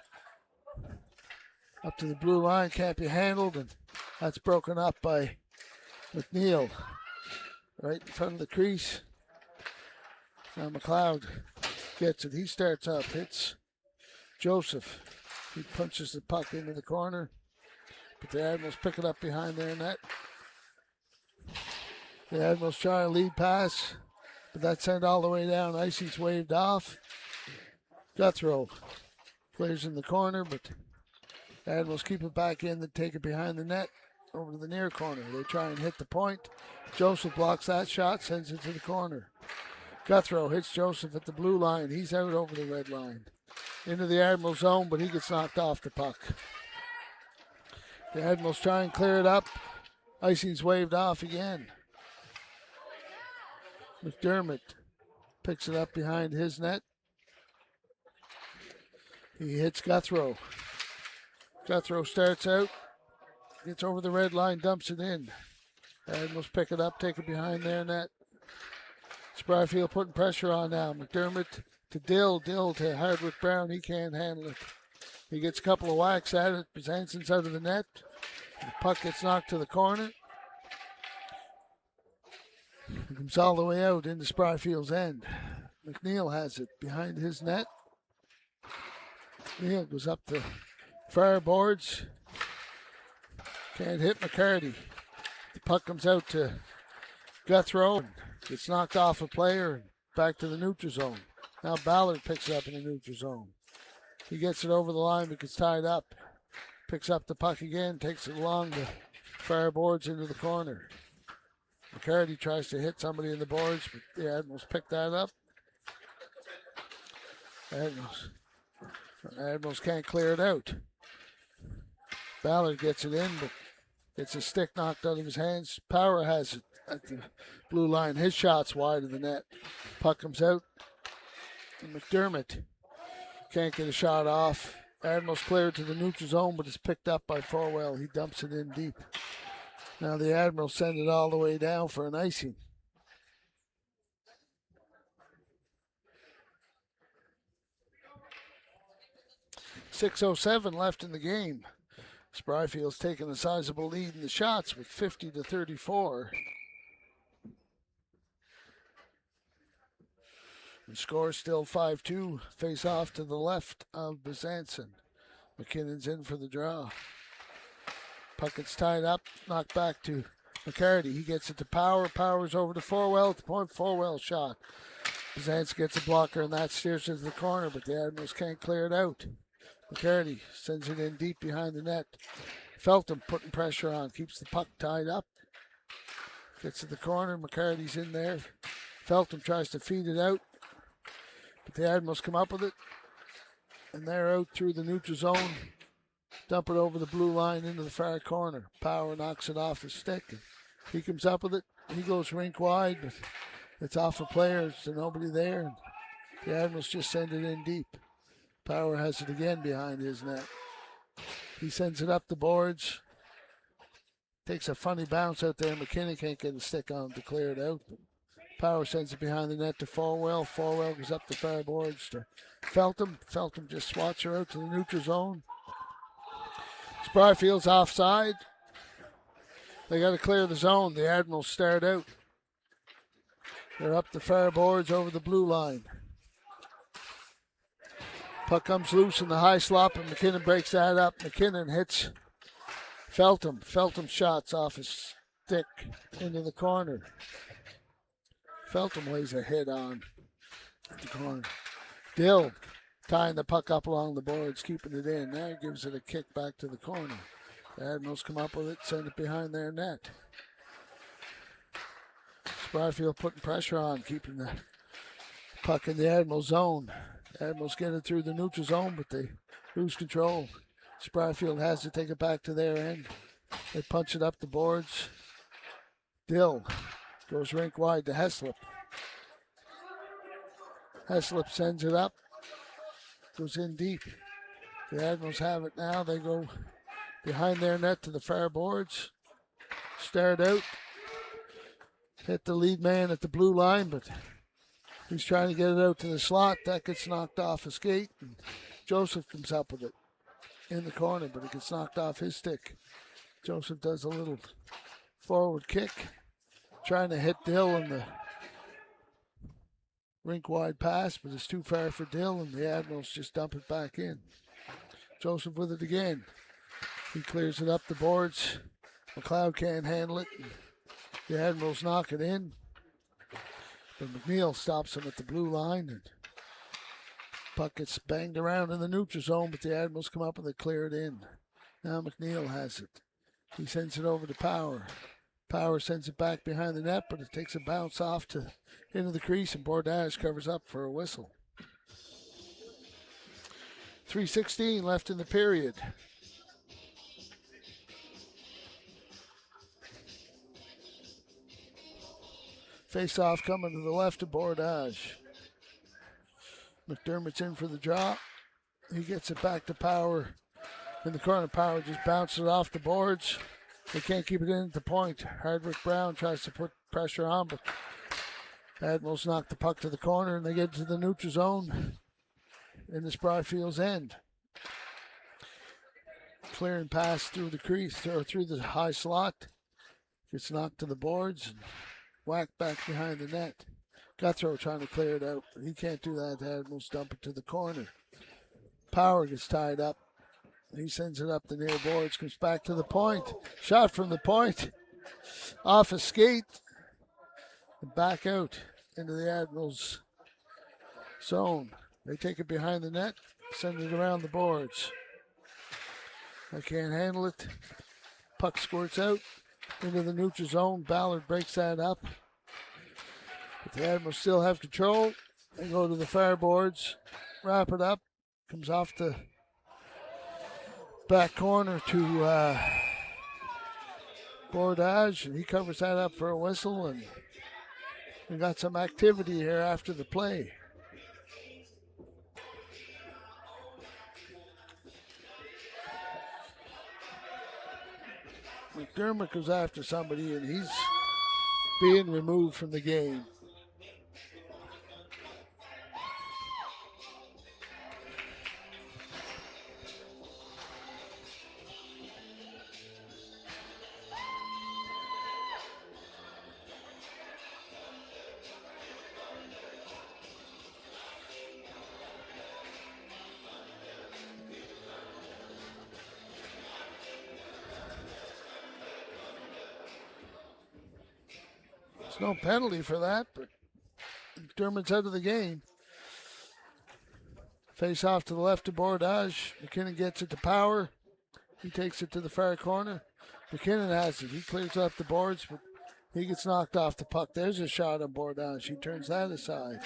up to the blue line can't be handled, and that's broken up by McNeil right in front of the crease. Now McLeod gets it. He starts up, hits Joseph. He punches the puck into the corner, but the Admirals pick it up behind their net. The Admirals try a lead pass, but that's sent all the way down. Icing's waved off. Guthrow plays in the corner, but the Admirals keep it back in. They take it behind the net over to the near corner. They try and hit the point. Joseph blocks that shot, sends it to the corner. Guthrow hits Joseph at the blue line. He's out over the red line. Into the Admiral zone, but he gets knocked off the puck. The Admirals try and clear it up. Icing's waved off again. McDermott picks it up behind his net. He hits Guthrow. Guthrow starts out, gets over the red line, dumps it in. Admirals pick it up, take it behind their net. Spryfield putting pressure on now. McDermott to Dill to Hardwick Brown. He can't handle it. He gets a couple of whacks at it. Bezanson's out of the net. The puck gets knocked to the corner. It comes all the way out into Spryfield's end. McNeil has it behind his net. McNeil goes up the far boards. Can't hit McCarty. The puck comes out to Guthrow and gets knocked off a player and back to the neutral zone. Now Ballard picks it up in the neutral zone. He gets it over the line but gets tied up. Picks up the puck again, takes it along the far boards into the corner. McCarty tries to hit somebody in the boards, but the Admirals pick that up. Admirals can't clear it out. Ballard gets it in, but gets a stick knocked out of his hands. Power has it at the blue line. His shot's wide of the net. Puck comes out. And McDermott can't get a shot off. Admirals cleared to the neutral zone, but it's picked up by Forwell. He dumps it in deep. Now the Admirals send it all the way down for an icing. .6:07 left in the game. Spryfield's taking a sizable lead in the shots with 50-34. The score is still 5-2. Face off to the left of Bezanson. McKinnon's in for the draw. Puck gets tied up, knocked back to McCarty. He gets it to Power. Power's over to Forwell at the point. Forwell shot. Bezanson gets a blocker, and that steers it to the corner, but the Admirals can't clear it out. McCarty sends it in deep behind the net. Feltham putting pressure on, keeps the puck tied up. Gets to the corner, McCarty's in there. Feltham tries to feed it out, but the Admirals come up with it. And they're out through the neutral zone. Dump it over the blue line into the far corner. Power knocks it off his stick. He comes up with it. He goes rink wide, but it's off a player. There's nobody there. And the Admirals just send it in deep. Power has it again behind his net. He sends it up the boards. Takes a funny bounce out there. McKinnon can't get a stick on to clear it out. Power sends it behind the net to Forwell. Forwell goes up the far boards to Feltham. Feltham just swats her out to the neutral zone. Spryfield's offside. They got to clear the zone. The Admirals start out. They're up the far boards over the blue line. Puck comes loose in the high slot, and McKinnon breaks that up. McKinnon hits Feltham. Feltham shots off his stick into the corner. Feltham lays a hit on at the corner. Dill tying the puck up along the boards, keeping it in. Now gives it a kick back to the corner. The Admirals come up with it, send it behind their net. Spryfield putting pressure on, keeping the puck in the Admiral zone. Admirals get it through the neutral zone, but they lose control. Spryfield has to take it back to their end. They punch it up the boards. Dill goes rink wide to Heslop. Heslop sends it up. Goes in deep. The Admirals have it now. They go behind their net to the far boards. Start out. Hit the lead man at the blue line, but he's trying to get it out to the slot. That gets knocked off his skate. And Joseph comes up with it in the corner, but it gets knocked off his stick. Joseph does a little forward kick, trying to hit Dill in the rink wide pass, but it's too far for Dill, and the Admirals just dump it back in. Joseph with it again. He clears it up the boards. McLeod can't handle it. The Admirals knock it in. But McNeil stops him at the blue line, and puck gets banged around in the neutral zone, but the Admirals come up and they clear it in. Now McNeil has it. He sends it over to Power. Power sends it back behind the net, but it takes a bounce off to into the crease, and Bordage covers up for a whistle. 3:16 left in the period. Face off coming to the left of Bordage. McDermott's in for the draw. He gets it back to Power. In the corner, Power just bounces it off the boards. They can't keep it in at the point. Hardwick Brown tries to put pressure on, but Admirals knock the puck to the corner, and they get to the neutral zone in the Spryfield's end. Clearing pass through the crease, or through the high slot. Gets knocked to the boards and whacked back behind the net. Guthrow trying to clear it out, but he can't do that. The Admirals dump it to the corner. Power gets tied up. He sends it up the near boards, comes back to the point. Shot from the point. Off a skate. And back out into the Admirals' zone. They take it behind the net, send it around the boards. They can't handle it. Puck squirts out into the neutral zone. Ballard breaks that up. But the Admirals still have control. They go to the far boards, wrap it up. Comes off the Back corner to Bordage, and he covers that up for a whistle, and we got some activity here after the play. McDermott goes after somebody, and he's being removed from the game. There's no penalty for that, but McDermott's out of the game. Face off to the left of Bordage. McKinnon gets it to Power. He takes it to the far corner. McKinnon has it. He clears up the boards, but he gets knocked off the puck. There's a shot on Bordage. He turns that aside.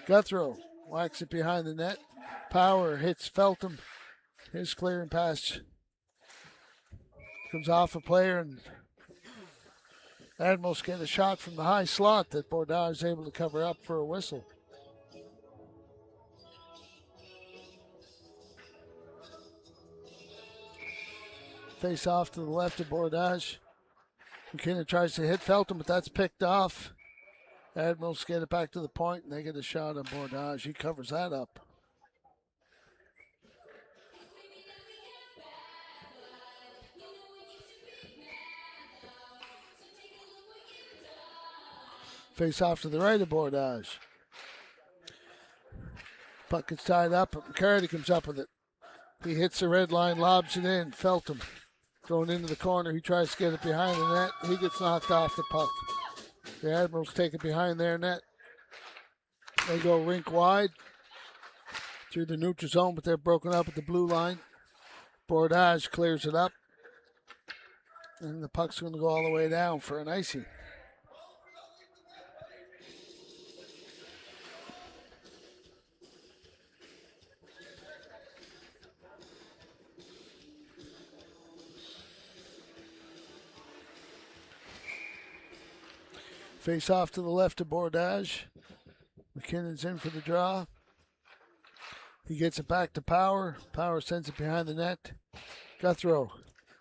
Guthrow whacks it behind the net. Power hits Feltham. His clearing pass comes off a player, and Admirals get a shot from the high slot that Bordage is able to cover up for a whistle. Face off to the left of Bordage. McKinnon tries to hit Feltham, but that's picked off. Admirals get it back to the point, and they get a shot on Bordage. He covers that up. Face off to the right of Bordage. Puck gets tied up, but McCarty comes up with it. He hits the red line, lobs it in. Feltham going into the corner. He tries to get it behind the net. He gets knocked off the puck. The Admirals take it behind their net. They go rink wide through the neutral zone, but they're broken up at the blue line. Bordage clears it up. And the puck's going to go all the way down for an icing. Face off to the left of Bordage. McKinnon's in for the draw. He gets it back to Power. Power sends it behind the net. Guthrow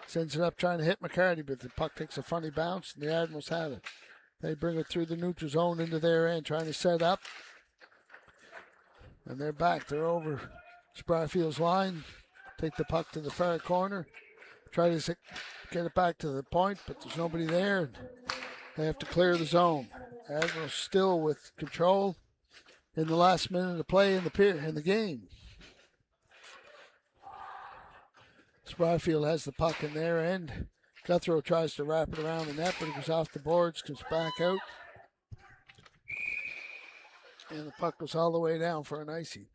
sends it up trying to hit McCarty, but the puck takes a funny bounce, and the Admirals have it. They bring it through the neutral zone into their end, trying to set up. And they're back. They're over Spryfield's line. Take the puck to the far corner. Try to get it back to the point, but there's nobody there. They have to clear the zone. Admirals still with control in the last minute of play in the game. Spryfield has the puck in their end. Guthrow tries to wrap it around the net, but it goes off the boards, comes back out. And the puck goes all the way down for an icing.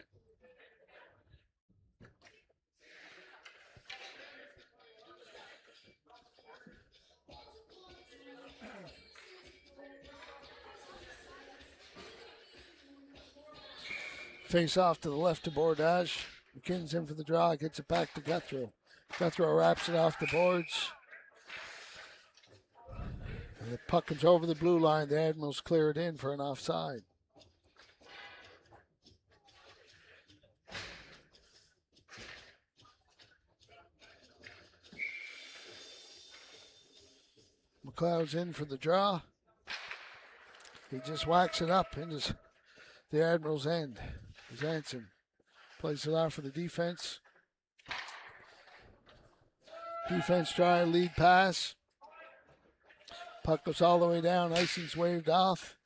Face off to the left of Bordage. McKinnon's in for the draw, gets it back to Guthrow. Guthrow wraps it off the boards. And the puck comes over the blue line. The Admirals clear it in for an offside. McLeod's in for the draw. He just whacks it up into the Admirals' end. Jansen plays it out for the defense. Defense try lead pass. Puck goes all the way down. Icing's waved off.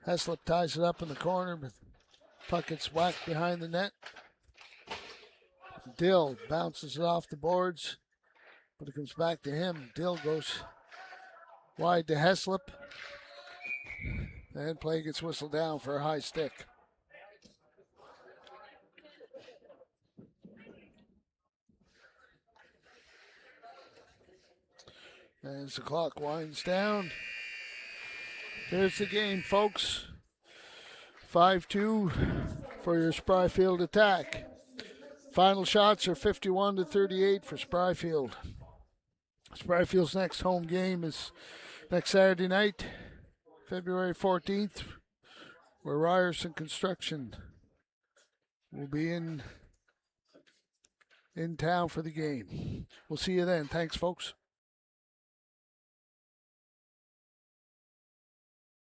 Heslip ties it up in the corner, but puck gets whacked behind the net. Dill bounces it off the boards, but it comes back to him. Dill goes wide to Heslip. And play gets whistled down for a high stick. As the clock winds down, there's the game, folks. 5-2 for your Spryfield Attack. Final shots are 51-38 for Spryfield. Spryfield's next home game is next Saturday night, February 14th, where Ryerson Construction will be in town for the game. We'll see you then. Thanks, folks.